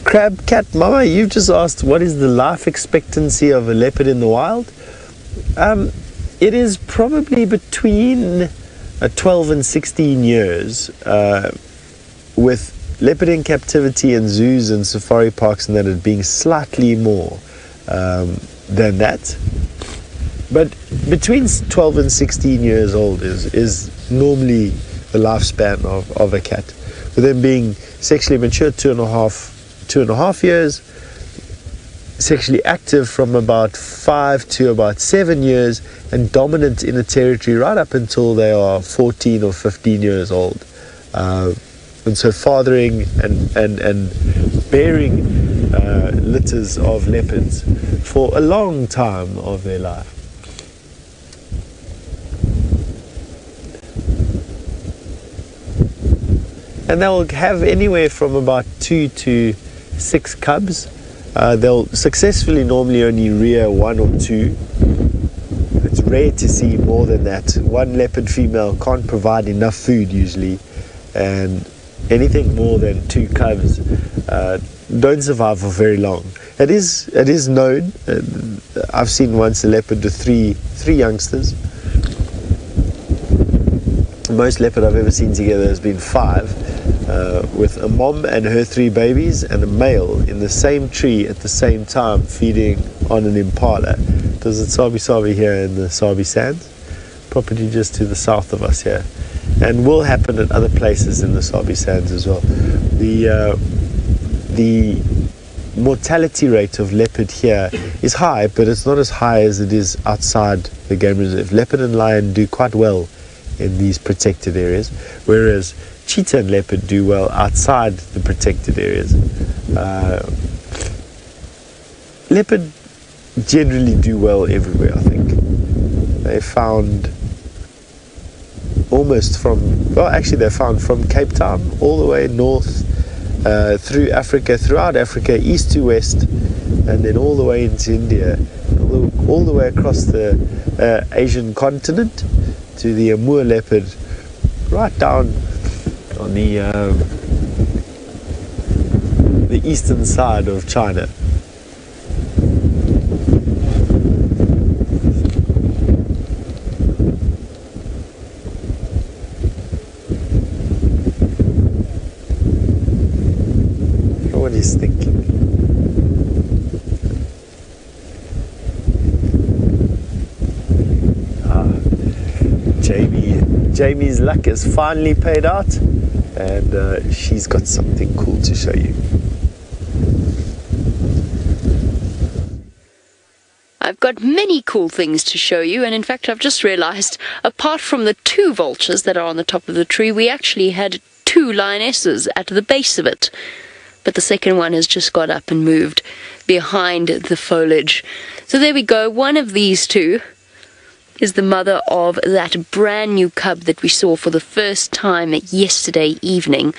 Crab Cat Mama, you've just asked what is the life expectancy of a leopard in the wild. It is probably between 12 and 16 years, with leopard in captivity in zoos and safari parks and that it being slightly more than that. But between 12 and 16 years old is normally the lifespan of a cat. With them being sexually mature 2.5 years, sexually active from about 5 to about 7 years, and dominant in a territory right up until they are 14 or 15 years old. And so fathering and bearing litters of leopards for a long time of their life. And they'll have anywhere from about 2 to 6 cubs. They'll successfully normally only rear 1 or 2. It's rare to see more than that. One leopard female can't provide enough food usually, and anything more than 2 cubs don't survive for very long. It is known. I've seen once a leopard with three youngsters. The most leopard I've ever seen together has been 5, with a mom and her 3 babies and a male in the same tree at the same time feeding on an impala. Does it Sabi here in the Sabi Sands, property just to the south of us here, and will happen at other places in the Sabi Sands as well. The mortality rate of leopard here is high, but it's not as high as it is outside the game reserve. Leopard and lion do quite well in these protected areas, whereas cheetah and leopard do well outside the protected areas. Leopard generally do well everywhere, I think. They found almost they're found from Cape Town all the way north, through Africa, throughout Africa, east to west, and then all the way into India, all the way across the Asian continent to the Amur leopard, right down on the eastern side of China. What he's thinking. Jamie's luck has finally paid out, and she's got something cool to show you. I've got many cool things to show you, and in fact I've just realized, apart from the 2 vultures that are on the top of the tree, we actually had 2 lionesses at the base of it. But the second one has just got up and moved behind the foliage. So there we go. One of these 2 is the mother of that brand new cub that we saw for the first time yesterday evening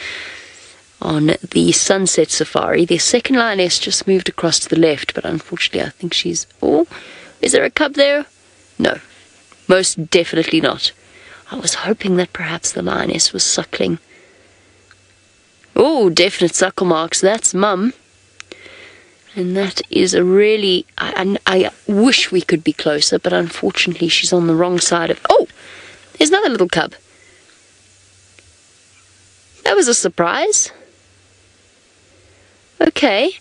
on the sunset safari. The second lioness just moved across to the left, but unfortunately I think she's... Oh, is there a cub there? No, most definitely not. I was hoping that perhaps the lioness was suckling. Oh, definite suckle marks. That's mum. And that is a really... I wish we could be closer, but unfortunately she's on the wrong side of... Oh! There's another little cub. That was a surprise. Okay.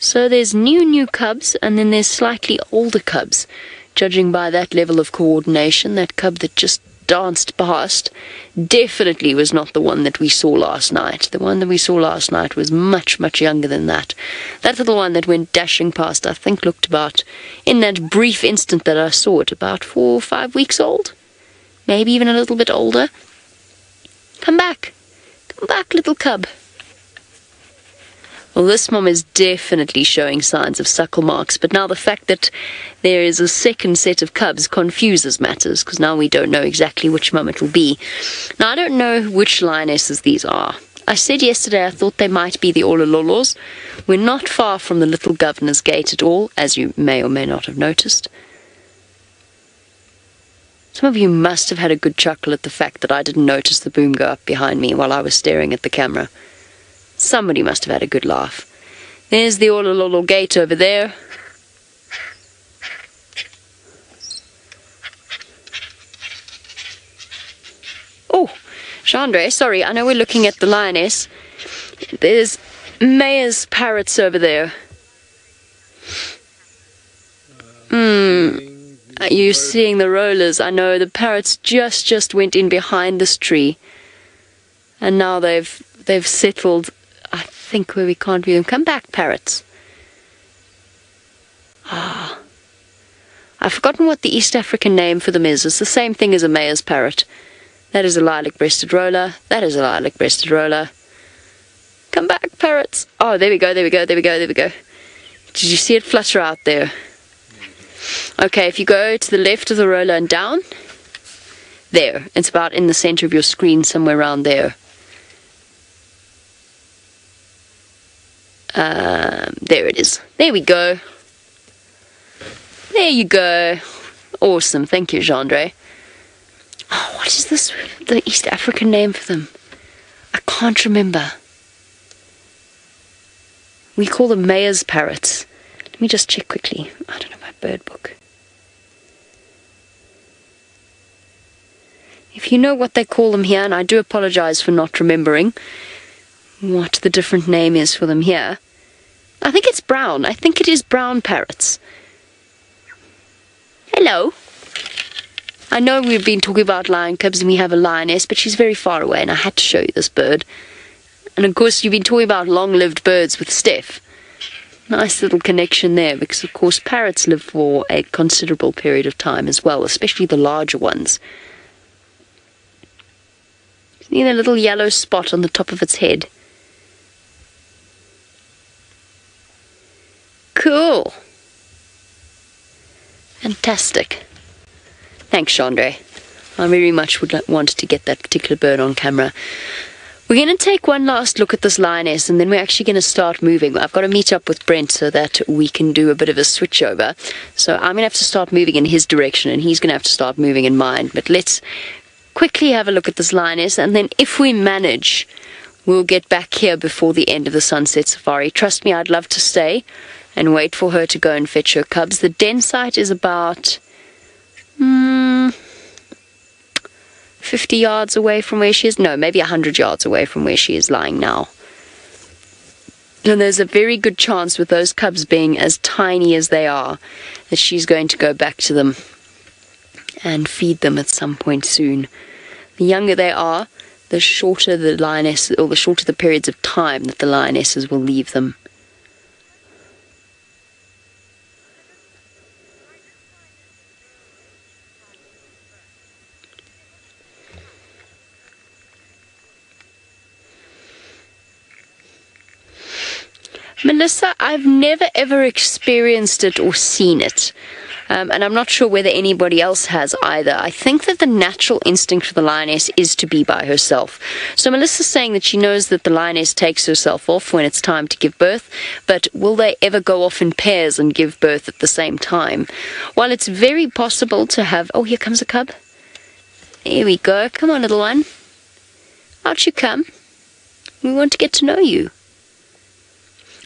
So there's new cubs, and then there's slightly older cubs. Judging by that level of coordination, that cub that just danced past definitely was not the one that we saw last night. The one that we saw last night was much younger than that. That little one that went dashing past, I think, looked about, in that brief instant that I saw it, about 4 or 5 weeks old, maybe even a little bit older. Come back, little cub. Well, this mom is definitely showing signs of suckle marks, but now the fact that there is a second set of cubs confuses matters, because now we don't know exactly which mum it will be. Now, I don't know which lionesses these are. I said yesterday I thought they might be the Olololos. We're not far from the little governor's gate at all, as you may or may not have noticed. Some of you must have had a good chuckle at the fact that I didn't notice the boom go up behind me while I was staring at the camera. Somebody must have had a good laugh. There's the Olololo gate over there. Oh, Chandra, sorry, I know we're looking at the lioness. There's Maya's parrots over there. Are you seeing the rollers? I know the parrots just went in behind this tree. And now they've settled, I think, where we can't view them. Come back, parrots. Ah. I've forgotten what the East African name for them is. It's the same thing as a mayor's parrot. That is a lilac-breasted roller. That is a lilac-breasted roller. Come back, parrots. Oh, there we go, there we go, there we go, there we go. Did you see it flutter out there? Okay, if you go to the left of the roller and down, there. It's about in the center of your screen, somewhere around there. There it is. There we go. There you go. Awesome. Thank you, Gendre. Oh, what is this? The East African name for them? I can't remember. We call them mayor's parrots. Let me just check quickly. I don't know my bird book. If you know what they call them here, and I do apologize for not remembering what the different name is for them here. I think it's brown. I think it is brown parrots. Hello. I know we've been talking about lion cubs and we have a lioness, but she's very far away and I had to show you this bird. And of course you've been talking about long-lived birds with Steph. Nice little connection there, because of course parrots live for a considerable period of time as well, especially the larger ones. See the little yellow spot on the top of its head? Cool. Fantastic. Thanks, Chandra. I very much would want to get that particular bird on camera. We're going to take one last look at this lioness, and then we're actually going to start moving. I've got to meet up with Brent so that we can do a bit of a switch over. So I'm going to have to start moving in his direction, and he's going to have to start moving in mine. But let's quickly have a look at this lioness, and then if we manage, we'll get back here before the end of the sunset safari. Trust me, I'd love to stay and wait for her to go and fetch her cubs. The den site is about 50 yards away from where she is. No, maybe 100 yards away from where she is lying now. And there's a very good chance, with those cubs being as tiny as they are, that she's going to go back to them and feed them at some point soon. The younger they are, the shorter the lioness, or the shorter the periods of time that the lionesses will leave them. Melissa, I've never ever experienced it or seen it, and I'm not sure whether anybody else has either. I think that the natural instinct for the lioness is to be by herself. So Melissa's saying that she knows that the lioness takes herself off when it's time to give birth, but will they ever go off in pairs and give birth at the same time? While it's very possible to have... Oh, here comes a cub. Here we go. Come on, little one. Out you come. We want to get to know you.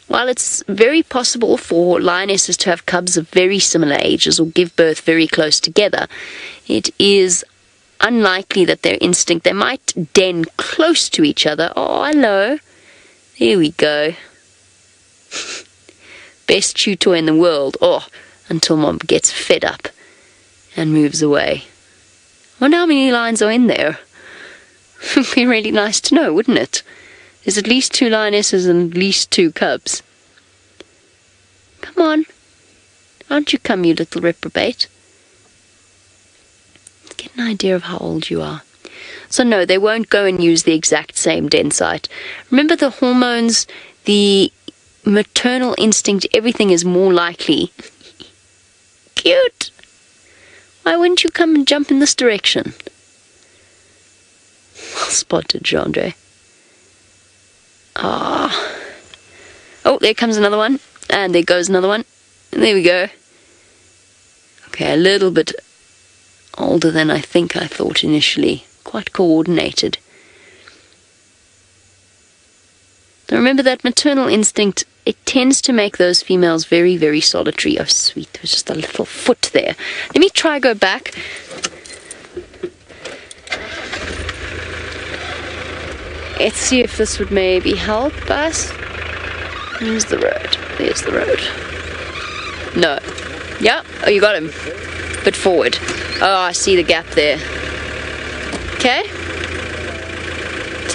While it's very possible for lionesses to have cubs of very similar ages or give birth very close together, it is unlikely that their instinct, they might den close to each other. Oh, hello. There we go. Best chew toy in the world. Oh, until Mom gets fed up and moves away. I wonder how many lions are in there. It would be really nice to know, wouldn't it? There's at least 2 lionesses and at least 2 cubs. Come on. Aren't you come, you little reprobate? Let's get an idea of how old you are. So no, they won't go and use the exact same den site. Remember, the hormones, the maternal instinct, everything is more likely. Cute. Why wouldn't you come and jump in this direction? Well spotted, Gendre. Ah. Oh, there comes another one. And there goes another one. And there we go. Okay, a little bit older than I think I thought initially. Quite coordinated. Now remember, that maternal instinct, it tends to make those females very, very solitary. Oh, sweet. There's just a little foot there. Let me try go back. Let's see if this would maybe help us. There's the road. There's the road. No. Yeah. Oh, you got him. Bit forward. Oh, I see the gap there. Okay.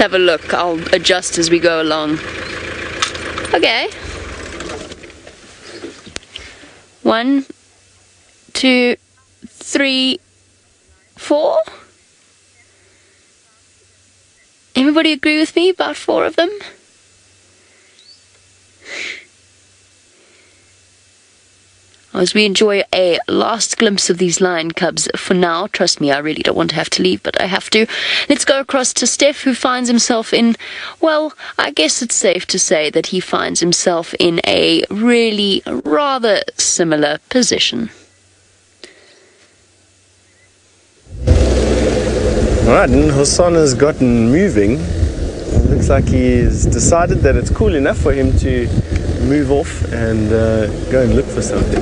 have a look. I'll adjust as we go along. Okay. 1, 2, 3, 4. Everybody agree with me about 4 of them? As we enjoy a last glimpse of these lion cubs for now, trust me, I really don't want to have to leave, but I have to. Let's go across to Steph, who finds himself in, well, I guess it's safe to say that he finds himself in a really rather similar position. Alright, and Hosana's gotten moving. It looks like he's decided that it's cool enough for him to move off and go and look for something.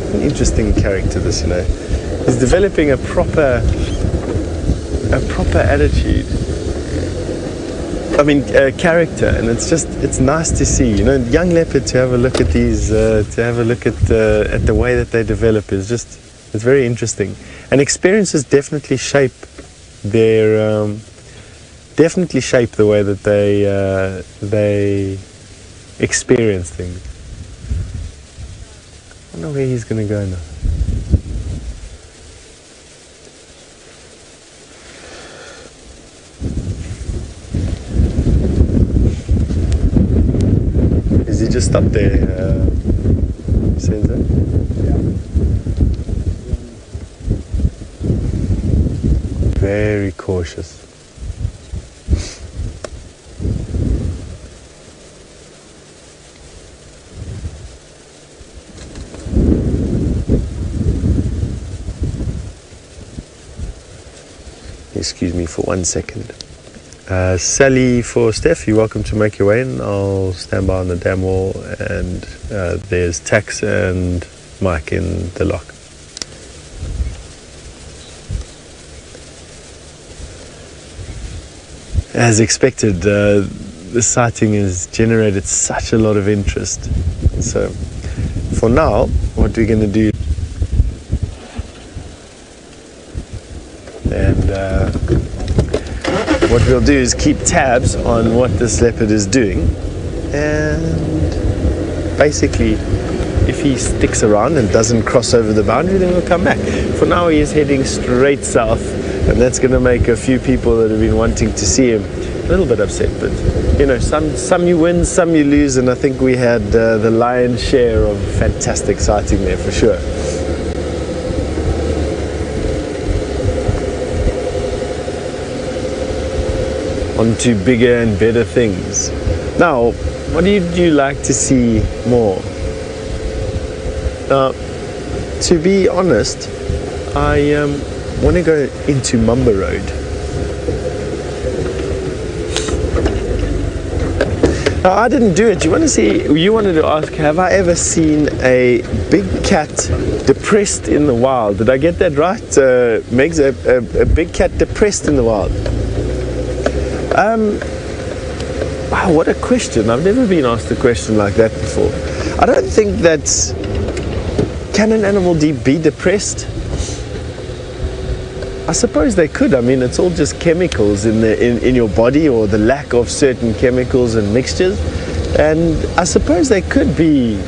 An interesting character, this, you know. He's developing a proper attitude. I mean, character, and it's nice to see. You know, young leopard, to have a look at these, to have a look at the way that they develop is it's very interesting. And experiences definitely shape their the way that they experience things. I wonder where he's going to go now. Is he just up there, Sensor? Yeah. Very cautious. Excuse me for 1 second. Sally for Steph, you're welcome to make your way in. I'll stand by on the dam wall, and there's Tax and Mike in the lock. As expected, the sighting has generated such a lot of interest. So for now, what we're going to do, and what we'll do is keep tabs on what this leopard is doing, and basically if he sticks around and doesn't cross over the boundary, then we'll come back. For now, he is heading straight south, and that's going to make a few people that have been wanting to see him a little bit upset. But you know, some you win, some you lose, and I think we had the lion's share of fantastic sighting there for sure. On to bigger and better things. Now, what do you like to see more? To be honest, I want to go into Mamba Road. Now, I didn't do it. You wanted to ask, have I ever seen a big cat depressed in the wild? Did I get that right? Megs, a big cat depressed in the wild. Wow, what a question. I've never been asked a question like that before. I don't think that... Can an animal be depressed? I suppose they could. I mean, it's all just chemicals in your body, or the lack of certain chemicals and mixtures. And I suppose they could be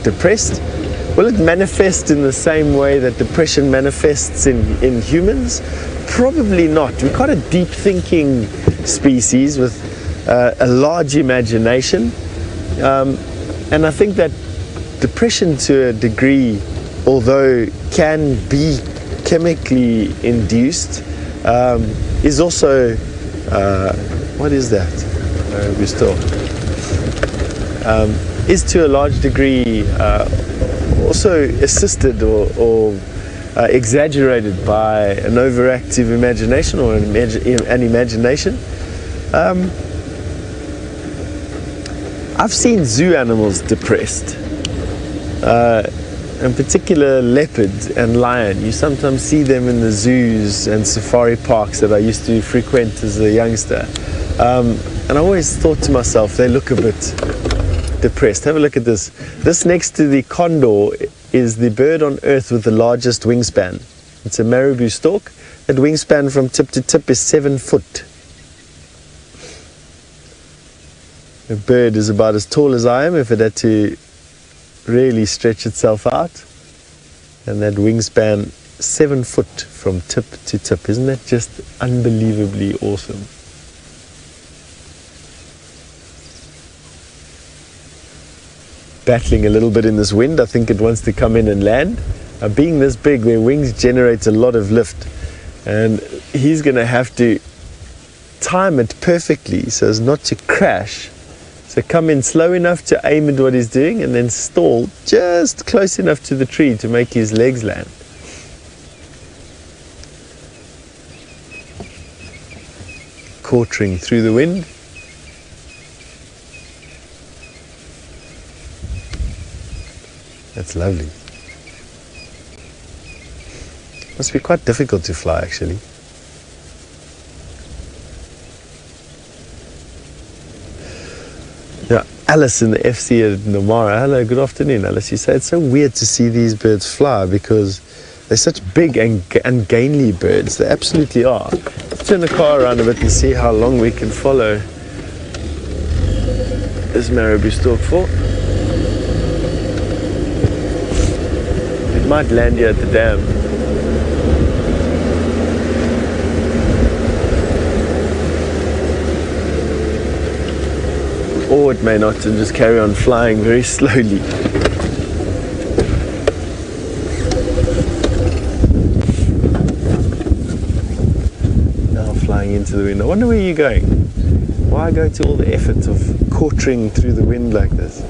depressed. Will it manifest in the same way that depression manifests in humans? Probably not. We're quite a deep thinking species with a large imagination, and I think that depression, to a degree, although can be chemically induced, is also what is that? We're still is to a large degree also assisted or exaggerated by an overactive imagination, or an imagination. I've seen zoo animals depressed, in particular leopards and lion. You sometimes see them in the zoos and safari parks that I used to frequent as a youngster, and I always thought to myself, they look a bit depressed. Have a look at this. This next to the condor is the bird on earth with the largest wingspan. It's a marabou stork. That wingspan from tip to tip is 7 foot. The bird is about as tall as I am if it had to really stretch itself out. And that wingspan, 7 foot from tip to tip. Isn't that just unbelievably awesome? Battling a little bit in this wind. I think it wants to come in and land. Being this big, their wings generate a lot of lift, and he's going to have to time it perfectly so as not to crash. So come in slow enough to aim at what he's doing, and then stall just close enough to the tree to make his legs land. Quartering through the wind. That's lovely. Must be quite difficult to fly, actually. Yeah, Alice in the FC at Namara. Hello, good afternoon, Alice. You say it's so weird to see these birds fly because they're such big and ungainly birds. They absolutely are. Let's turn the car around a bit and see how long we can follow this marabou stork for. Might land here at the dam. Or it may not, and just carry on flying very slowly. Now flying into the wind. I wonder where you're going. Why go to all the effort of quartering through the wind like this?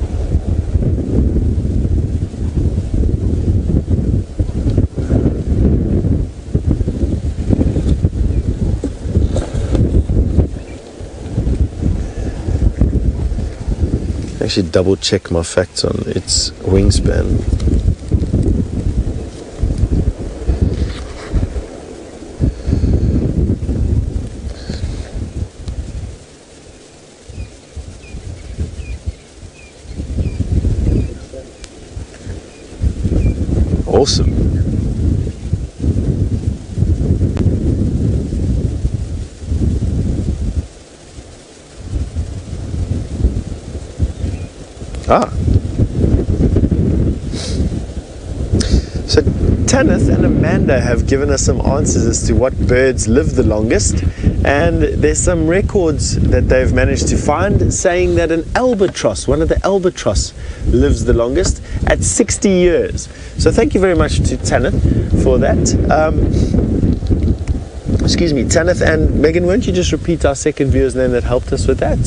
Actually double check my facts on its wingspan. Awesome. So Tanith and Amanda have given us some answers as to what birds live the longest, and there's some records that they've managed to find saying that an albatross, one of the albatross, lives the longest at 60 years. So thank you very much to Tanith for that. Excuse me, Tanith and Megan, won't you just repeat our second viewer's name that helped us with that?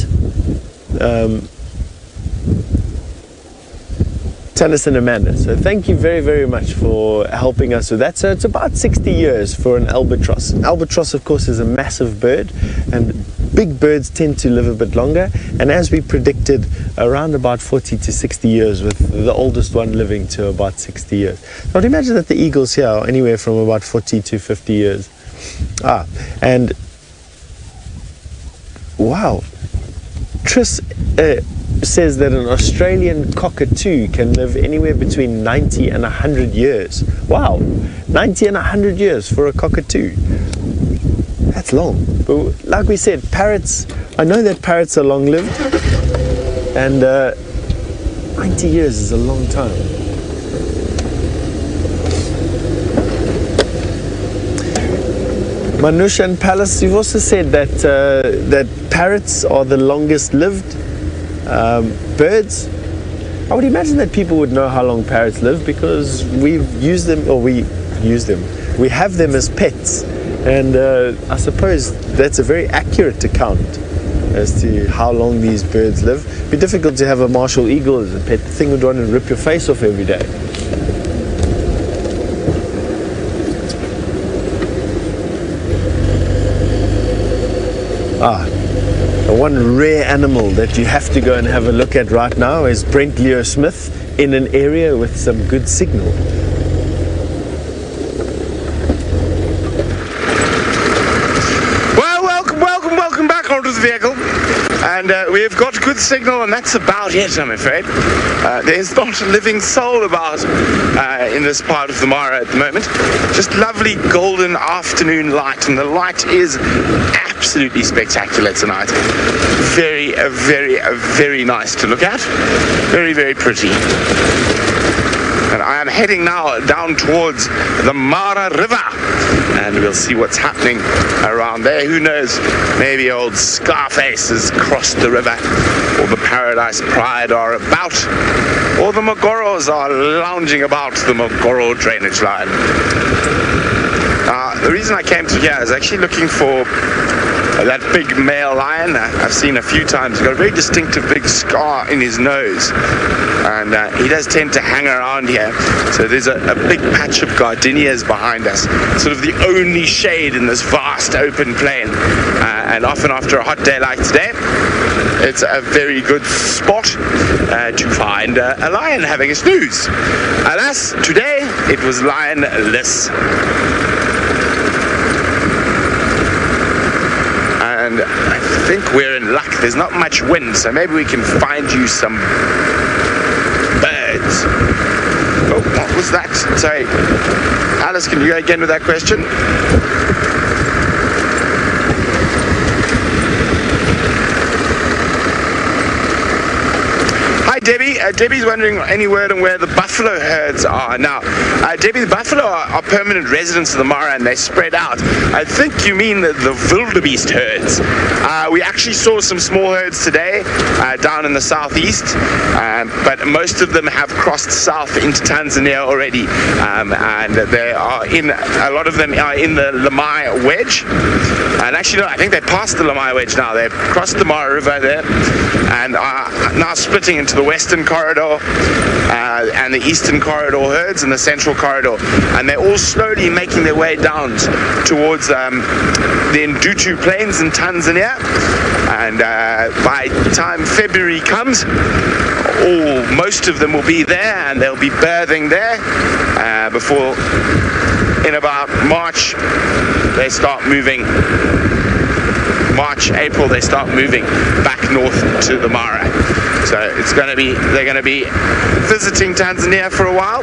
Tanith and Amanda. So thank you very, very much for helping us with that. So it's about 60 years for an albatross. An albatross, of course, is a massive bird, and big birds tend to live a bit longer. And as we predicted, around about 40 to 60 years, with the oldest one living to about 60 years. So I'd imagine that the eagles here are anywhere from about 40 to 50 years. And wow, Tris says that an Australian cockatoo can live anywhere between 90 and 100 years. Wow, 90 and 100 years for a cockatoo. That's long. But like we said, parrots, I know that parrots are long-lived, and 90 years is a long time. Manusha and Palace, you've also said that that parrots are the longest-lived birds. I would imagine that people would know how long parrots live because we've used them, or we have them as pets, and I suppose that's a very accurate account as to how long these birds live. It'd be difficult to have a martial eagle as a pet. The thing would run and rip your face off every day. The one rare animal that you have to go and have a look at right now is Brent Leo Smith in an area with some good signal. Well, welcome back onto the vehicle. And we've got good signal, and that's about it, I'm afraid. There's not a living soul about in this part of the Mara at the moment. Just lovely golden afternoon light, and the light is absolutely spectacular tonight. Very, very nice to look at. Very, very pretty. And I am heading now down towards the Mara River, and we'll see what's happening around there. Who knows, maybe old Scarface has crossed the river, or the Paradise Pride are about, or the Mogoros are lounging about the Mogoro drainage line. The reason I came to here is actually looking for that big male lion. I've seen a few times. He's got a very distinctive big scar in his nose, and he does tend to hang around here. So there's a big patch of gardenias behind us, sort of the only shade in this vast open plain, and often after a hot day like today, it's a very good spot to find a lion having a snooze. Alas, today it was lionless. And I think we're in luck. There's not much wind, so maybe we can find you some birds. Oh, what was that? Sorry. Alice, can you go again with that question? Hi, Debbie. Debbie's wondering any word on where the buffalo herds are. Now, Debbie, the buffalo are permanent residents of the Mara, and they spread out. I think you mean the wildebeest herds. We actually saw some small herds today down in the southeast, but most of them have crossed south into Tanzania already, and they are a lot of them are in the Lamai Wedge. And actually, no, I think they passed the Lamai Wedge now. They've crossed the Mara River there, and are now splitting into the Western Corridor and the Eastern Corridor herds and the Central Corridor, and they're all slowly making their way down towards the Ndutu Plains in Tanzania, and by the time February comes, most of them will be there, and they'll be birthing there before in about March they start moving. March, April, they start moving back north to the Mara. So they're going to be visiting Tanzania for a while,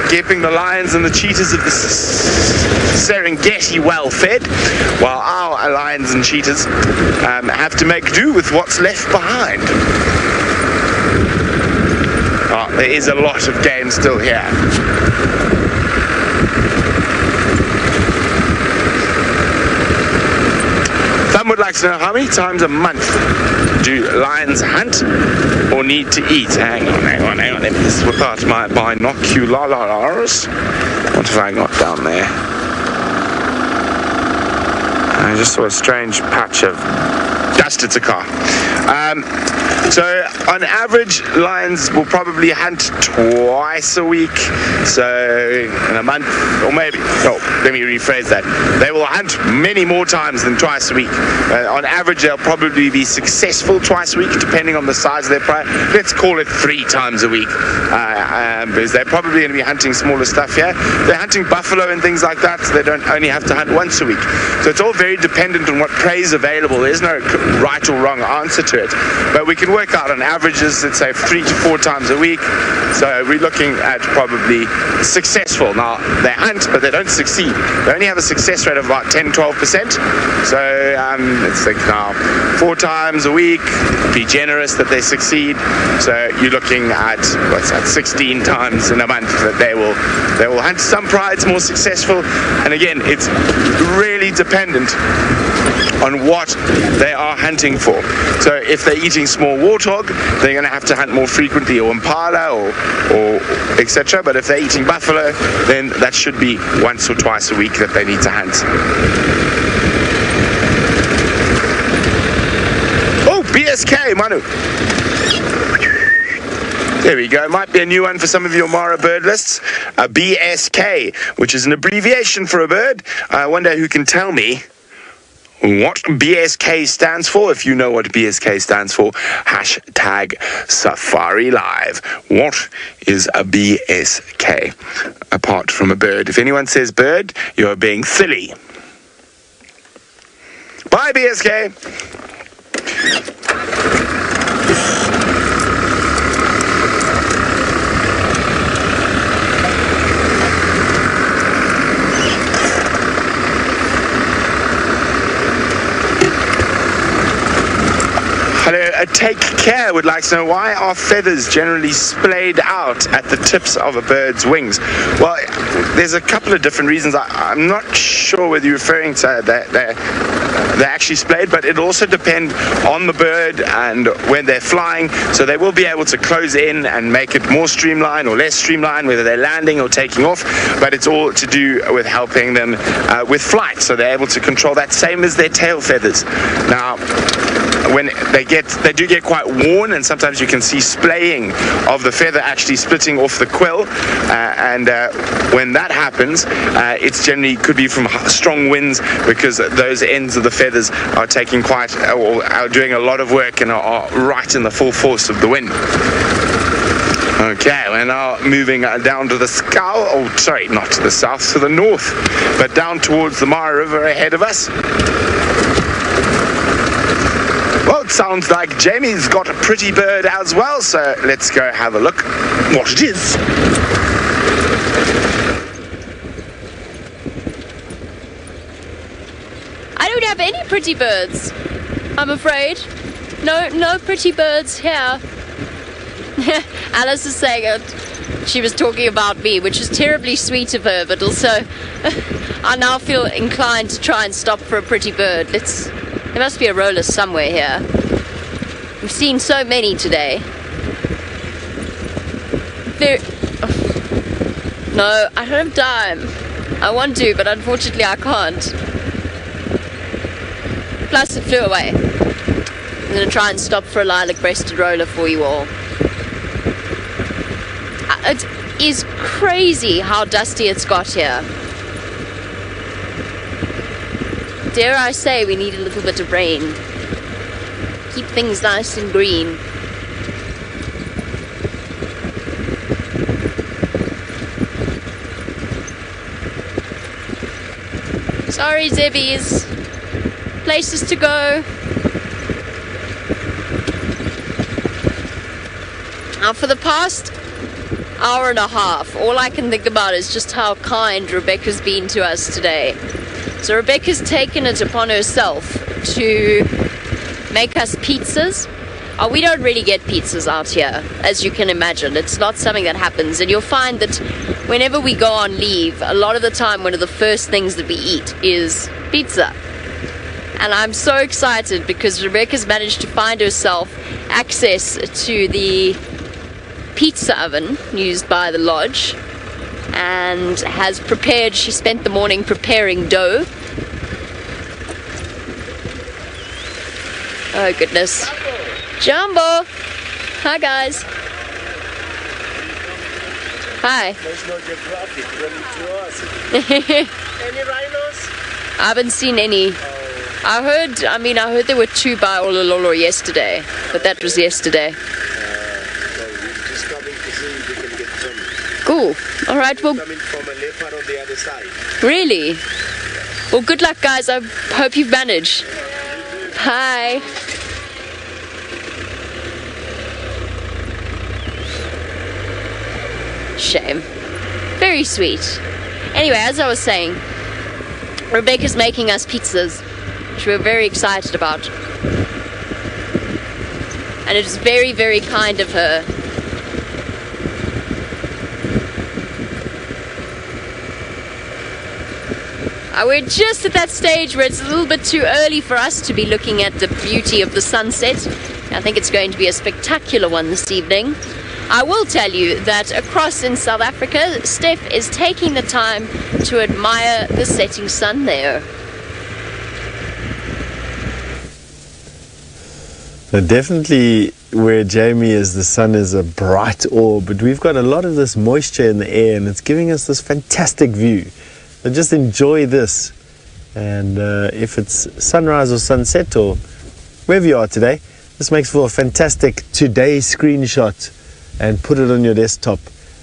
keeping the lions and the cheetahs of the Serengeti well fed, while our lions and cheetahs have to make do with what's left behind. There is a lot of game still here. Some would like to know how many times a month do lions hunt or need to eat. Hang on. Let me just whip out my binoculars. What have I got down there? I just saw a strange patch of dust. It's a car. So on average, lions will probably hunt twice a week. So in a month, or maybe, let me rephrase that. They will hunt many more times than twice a week. On average, they'll probably be successful twice a week, depending on the size of their prey. Let's call it 3 times a week, because they're probably going to be hunting smaller stuff here. They're hunting buffalo and things like that, so they don't only have to hunt once a week. So it's all very dependent on what prey is available. There's no right or wrong answer to it. But we can work out on averages, let's say 3 to 4 times a week. So we're looking at probably successful. Now, they hunt, but they don't succeed. They only have a success rate of about 10-12%. So let's think now, 4 times a week, be generous that they succeed. So you're looking at, 16 times in a month that they will hunt. Some prides more successful, and again, it's really dependent on what they are hunting for. So if they're eating small warthog, they're going to have to hunt more frequently, or impala, or etc. But if they're eating buffalo, then that should be once or twice a week that they need to hunt. Oh, BSK, Manu. There we go. Might be a new one for some of your Mara bird lists. A BSK, which is an abbreviation for a bird. I wonder who can tell me what BSK stands for. If you know what BSK stands for, hashtag Safari Live. What is a BSK apart from a bird? If anyone says bird, you're being silly. Bye, BSK. Take Care would like to know, why are feathers generally splayed out at the tips of a bird's wings? Well, there's a couple of different reasons. I'm not sure whether you're referring to that they're actually splayed, but it also depends on the bird and when they're flying. So they will be able to close in and make it more streamlined or less streamlined, whether they're landing or taking off, but it's all to do with helping them with flight. So they're able to control that, same as their tail feathers. Now, when they do get quite worn, and sometimes you can see splaying of the feather actually splitting off the quill, and when that happens, it's generally could be from strong winds, because those ends of the feathers are taking or are doing a lot of work and are right in the full force of the wind. Okay, we're now moving down to the scow, oh sorry, not to the south, to the north, but down towards the Mara River ahead of us. Well, it sounds like Jamie's got a pretty bird as well, so let's go have a look what it is. I don't have any pretty birds, I'm afraid. No pretty birds here. Alice is saying she was talking about me, which is terribly sweet of her, but also I now feel inclined to try and stop for a pretty bird. There must be a roller somewhere here. We've seen so many today. No, I don't have time. I want to, but unfortunately I can't. Plus it flew away. I'm going to try and stop for a lilac-breasted roller for you all. It is crazy how dusty it's got here. Dare I say, we need a little bit of rain. Keep things nice and green. Sorry, Zebbies. Places to go. Now, for the past hour and a half, all I can think about is just how kind Rebecca's been to us today. So Rebecca's taken it upon herself to make us pizzas. We don't really get pizzas out here, as you can imagine. It's not something that happens, and you'll find that whenever we go on leave, a lot of the time one of the first things that we eat is pizza. And I'm so excited because Rebecca's managed to find herself access to the pizza oven used by the lodge, and has prepared, she spent the morning preparing dough. Oh goodness. Jumbo! Hi guys. Hi. Any rhinos? I haven't seen any. I heard there were 2 by Olololo yesterday, but that was yesterday. Just coming to see if we can get some. Cool. Alright, well. Coming from a leopard on the other side. Really? Well, good luck, guys. I hope you've managed. Hi. Shame. Very sweet. Anyway, as I was saying, Rebecca's making us pizzas, which we're very excited about. And it is very, very kind of her. We're just at that stage where it's a little bit too early for us to be looking at the beauty of the sunset. I think it's going to be a spectacular one this evening. I will tell you that across in South Africa, Steph is taking the time to admire the setting sun there. Definitely where Jamie is, the sun is a bright orb, but we've got a lot of this moisture in the air and it's giving us this fantastic view. So just enjoy this, and if it's sunrise or sunset or wherever you are today, this makes for a fantastic today screenshot, and put it on your desktop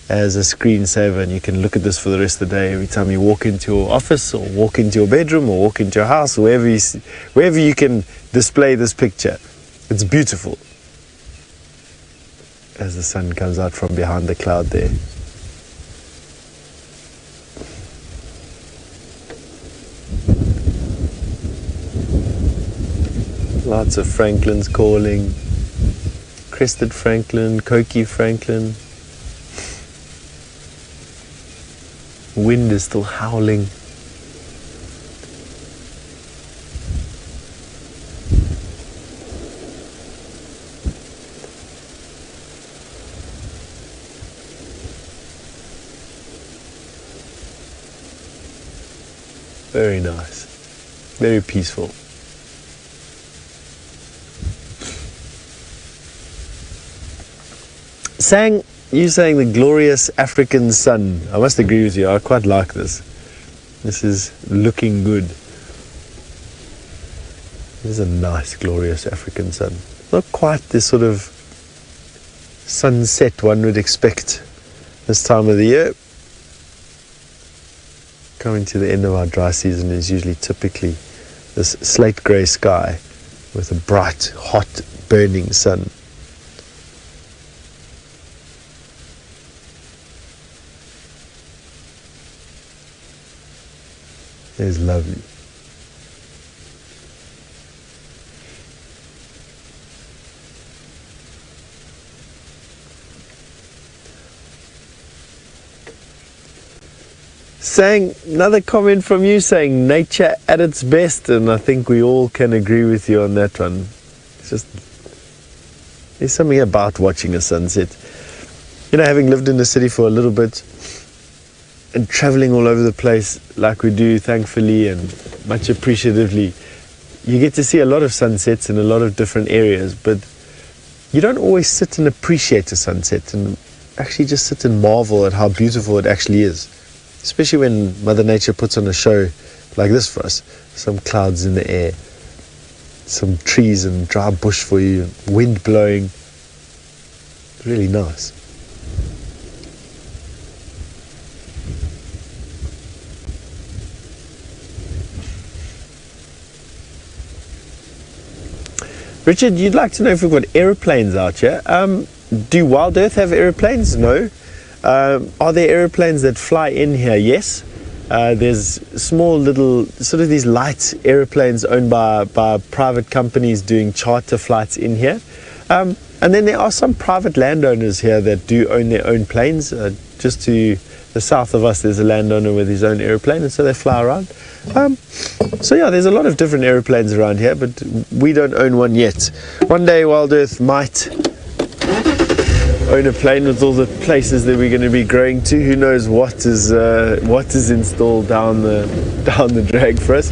as a screensaver, and you can look at this for the rest of the day every time you walk into your office or walk into your bedroom or walk into your house, or wherever you can display this picture. It's beautiful as the sun comes out from behind the cloud there. Lots of Franklins calling. crested francolin, coqui francolin. Wind is still howling. Very nice, very peaceful. You saying the glorious African sun. I must agree with you, I quite like this. This is looking good. This is a nice, glorious African sun. Not quite the sort of sunset one would expect this time of the year. Coming to the end of our dry season is usually typically this slate grey sky with a bright, hot, burning sun. It's lovely. Another comment from you saying nature at its best, and I think we all can agree with you on that one. It's just, there's something about watching a sunset. You know, having lived in the city for a little bit and traveling all over the place like we do, thankfully and much appreciatively, you get to see a lot of sunsets in a lot of different areas, but you don't always sit and appreciate a sunset and actually just sit and marvel at how beautiful it actually is. Especially when Mother Nature puts on a show like this for us. Some clouds in the air, some trees and dry bush for you, wind blowing. Really nice. Richard, you'd like to know if we've got aeroplanes out here. Do Wild Earth have aeroplanes? No. Are there aeroplanes that fly in here? Yes. There's small little, sort of these light aeroplanes owned by private companies doing charter flights in here. And then there are some private landowners here that do own their own planes. Just to the south of us, there's a landowner with his own aeroplane, and so they fly around. So yeah, there's a lot of different aeroplanes around here, but we don't own one yet. One day Wild Earth might own a plane with all the places that we're going to be growing to. Who knows what is installed down the drag for us.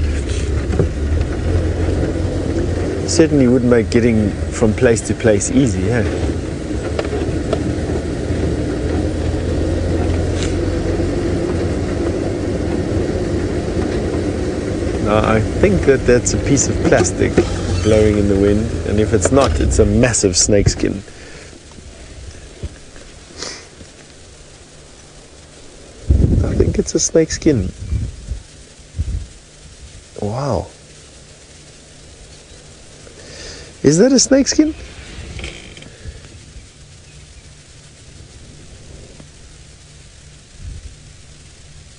Certainly would make getting from place to place easy, eh? Now I think that's a piece of plastic blowing in the wind, and if it's not, it's a massive snakeskin. It's a snake skin. Wow. Is that a snake skin?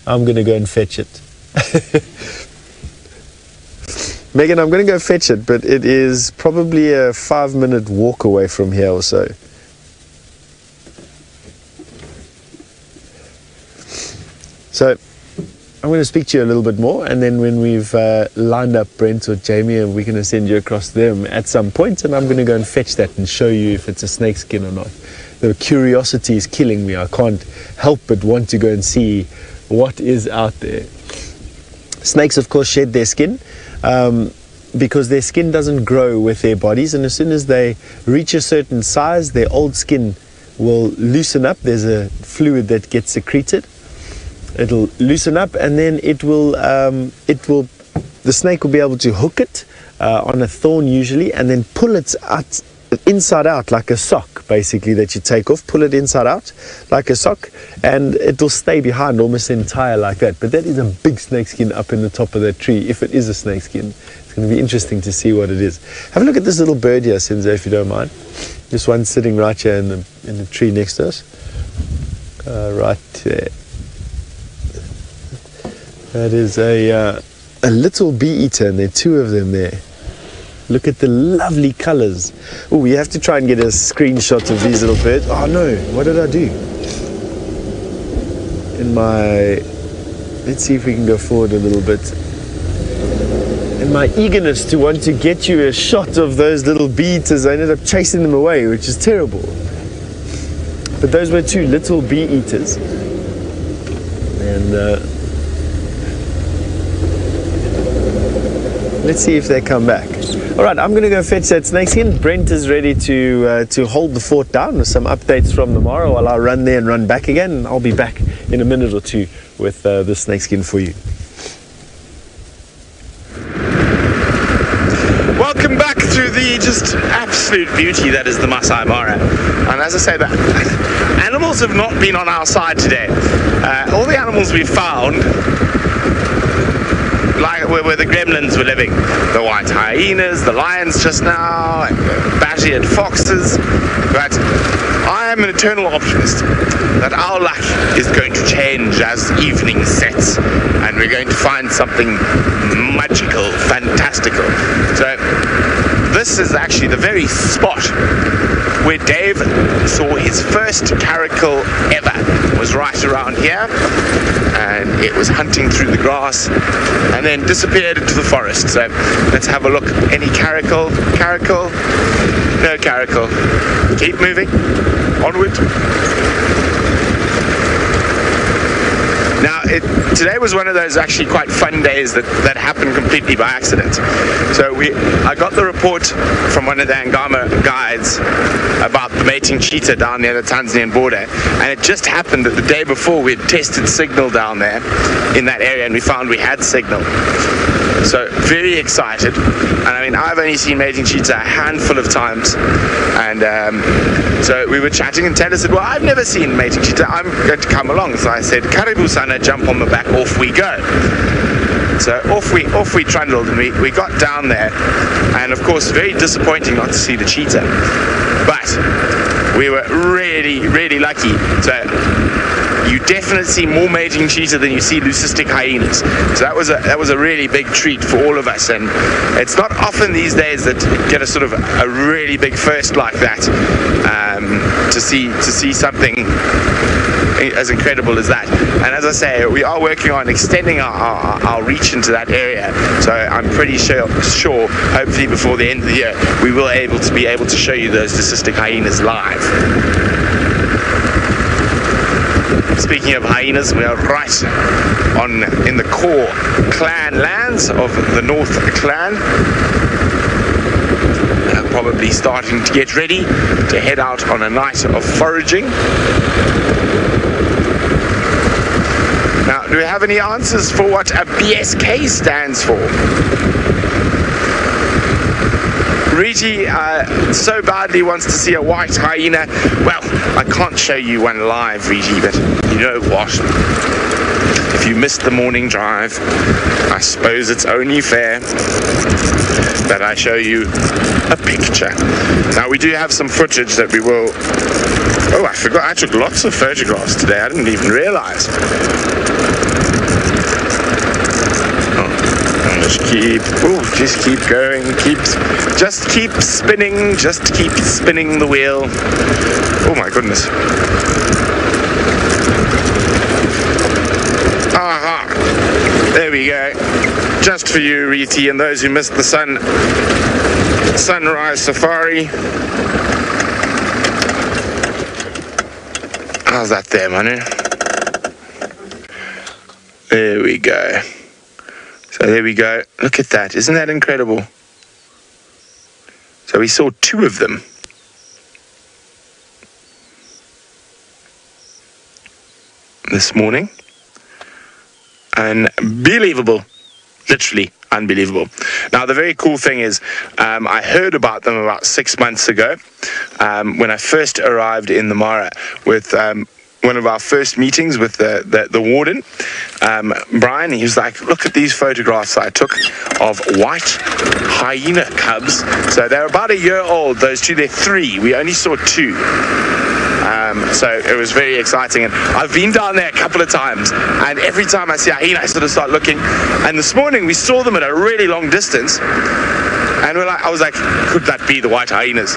I'm going to go and fetch it. Megan, I'm going to go fetch it, but it is probably a 5-minute walk away from here or so. So I'm going to speak to you a little bit more, and then when we've lined up Brent or Jamie, we're going to send you across them at some point, and I'm going to go and fetch that and show you if it's a snake skin or not. The curiosity is killing me. I can't help but want to go and see what is out there. Snakes, of course, shed their skin because their skin doesn't grow with their bodies, and as soon as they reach a certain size, their old skin will loosen up. There's a fluid that gets secreted. It'll loosen up, and then the snake will be able to hook it on a thorn usually, and then pull it out, inside out like a sock, basically, that you take off. Pull it inside out like a sock, and it'll stay behind almost entire like that. But that is a big snake skin up in the top of that tree. If it is a snake skin, it's going to be interesting to see what it is. Have a look at this little bird here, Sinzo, if you don't mind. This one sitting right here in the tree next to us, right there. That is a little bee eater, and there are two of them there. Look at the lovely colors. Oh, we have to try and get a screenshot of these little birds. Oh no, what did I do? Let's see if we can go forward a little bit. In my eagerness to want to get you a shot of those little bee eaters, I ended up chasing them away, which is terrible. But those were 2 little bee eaters. And let's see if they come back. All right, I'm going to go fetch that snakeskin. Brent is ready to hold the fort down with some updates from tomorrow while I run there and run back again. I'll be back in a minute or two with the snakeskin for you. Welcome back to the just absolute beauty that is the Masai Mara. And as I say, the animals have not been on our side today. All the animals we found, like where the gremlins were living, the white hyenas, the lions just now, and the badger-eared foxes. But I am an eternal optimist that our luck is going to change as evening sets, and we're going to find something magical, fantastical. So this is actually the very spot where Dave saw his first caracal ever. Was right around here, and it was hunting through the grass and then disappeared into the forest. So let's have a look. Any caracal? Caracal? No caracal. Keep moving. Onward. Now, today was one of those actually quite fun days that happened completely by accident. So I got the report from one of the Angama guides about the mating cheetah down near the Tanzanian border, and it just happened that the day before we had tested signal down there in that area, and we found we had signal. So very excited. And I mean, I've only seen mating cheetah a handful of times, and so we were chatting, and Taylor said, well, I've never seen mating cheetah, I'm going to come along. So I said, Karibu Hosana, jump on the back, off we go. So off we trundled, and we got down there, and of course very disappointing not to see the cheetah, but we were really lucky. So you definitely see more mating cheetah than you see leucistic hyenas. So that was a really big treat for all of us, and it's not often these days that you get a sort of a really big first like that, to see something as incredible as that. And as I say, we are working on extending our reach into that area, so I'm pretty sure hopefully before the end of the year we will be able to show you those leucistic hyenas live. Speaking of hyenas, we are right in the core clan lands of the North Clan. Probably starting to get ready to head out on a night of foraging. Now, do we have any answers for what a BSK stands for? Rigi so badly wants to see a white hyena. Well, I can't show you one live, Rigi, but you know what? If you missed the morning drive, I suppose it's only fair that I show you a picture. Now, we do have some footage that we will... Oh, I forgot, I took lots of photographs today, I didn't even realize. Just keep going, just keep spinning the wheel. Oh my goodness. Aha, there we go. Just for you, Riti, and those who missed the sunrise safari. How's that there, Manu? There we go. So there we go. Look at that. Isn't that incredible? So we saw 2 of them. This morning. Unbelievable. Literally unbelievable. Now, the very cool thing is, I heard about them about 6 months ago, when I first arrived in the Mara with one of our first meetings with the warden, Brian. He was like, look at these photographs I took of white hyena cubs. So they're about a year old, those 2. They're 3. We only saw 2. So it was very exciting, and I've been down there a couple of times, and every time I see a hyena I sort of start looking, and this morning we saw them at a really long distance, And I was like, could that be the white hyenas?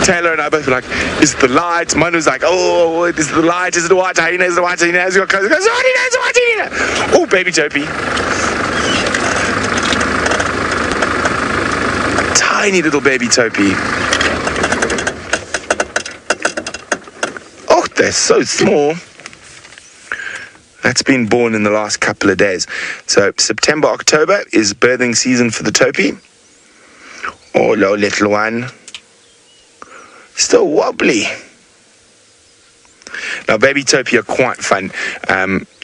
Taylor and I both were like, is it the light? Manu's like, oh, is it the light? Is it the white hyena? Is it the white hyena? As we got closer, he goes, oh, it's a white hyena. Oh, baby Topi. Tiny little baby Topi. Oh, they're so small. That's been born in the last couple of days. So September, October is birthing season for the Topi. Oh, hello, little one. Still wobbly. Now, baby Topi are quite fun,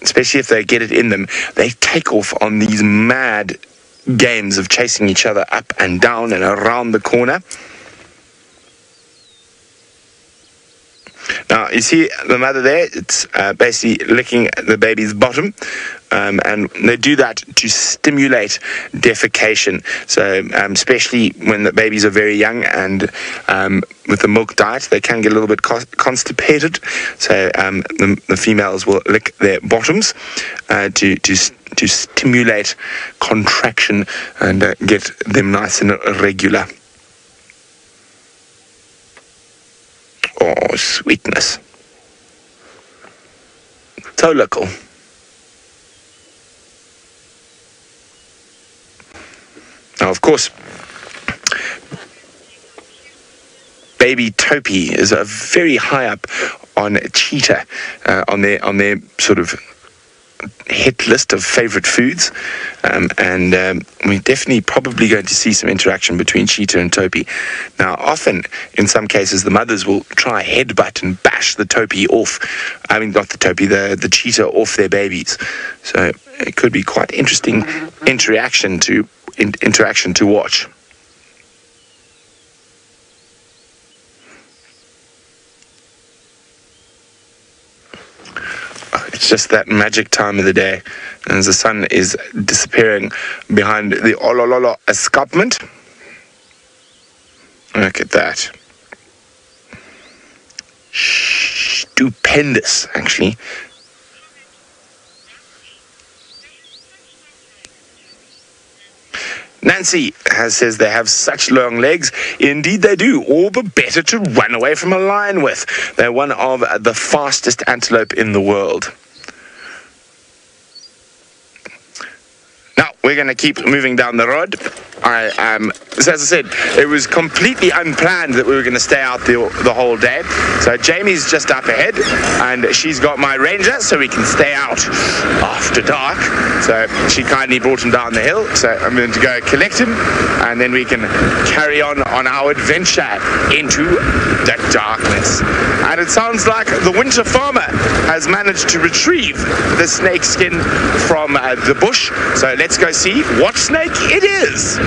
especially if they get it in them. They take off on these mad games of chasing each other up and down and around the corner. Now, you see the mother there, it's basically licking the baby's bottom, and they do that to stimulate defecation. So, especially when the babies are very young and with the milk diet, they can get a little bit constipated. So, the females will lick their bottoms to stimulate contraction and get them nice and regular. Oh, sweetness. So local. Now, of course, baby Topi is very high up on cheetah, on their sort of hit list of favorite foods, and we're definitely probably going to see some interaction between cheetah and Topi. Now, often, in some cases, the mothers will try headbutt and bash the Topi off. I mean, not the Topi, the cheetah off their babies. So it could be quite interesting interaction to watch. It's just that magic time of the day, and as the sun is disappearing behind the Olololo escarpment. Look at that. Stupendous, actually. Nancy says they have such long legs. Indeed they do, all the better to run away from a lion with. They're one of the fastest antelope in the world. Now, we're going to keep moving down the road. So as I said, it was completely unplanned that we were going to stay out the whole day. So Jamie's just up ahead, and she's got my Ranger, so we can stay out after dark. So she kindly brought him down the hill. So I'm going to go collect him, and then we can carry on our adventure into the darkness. And it sounds like the winter farmer has managed to retrieve the snake skin from the bush. So let's go see what snake it is.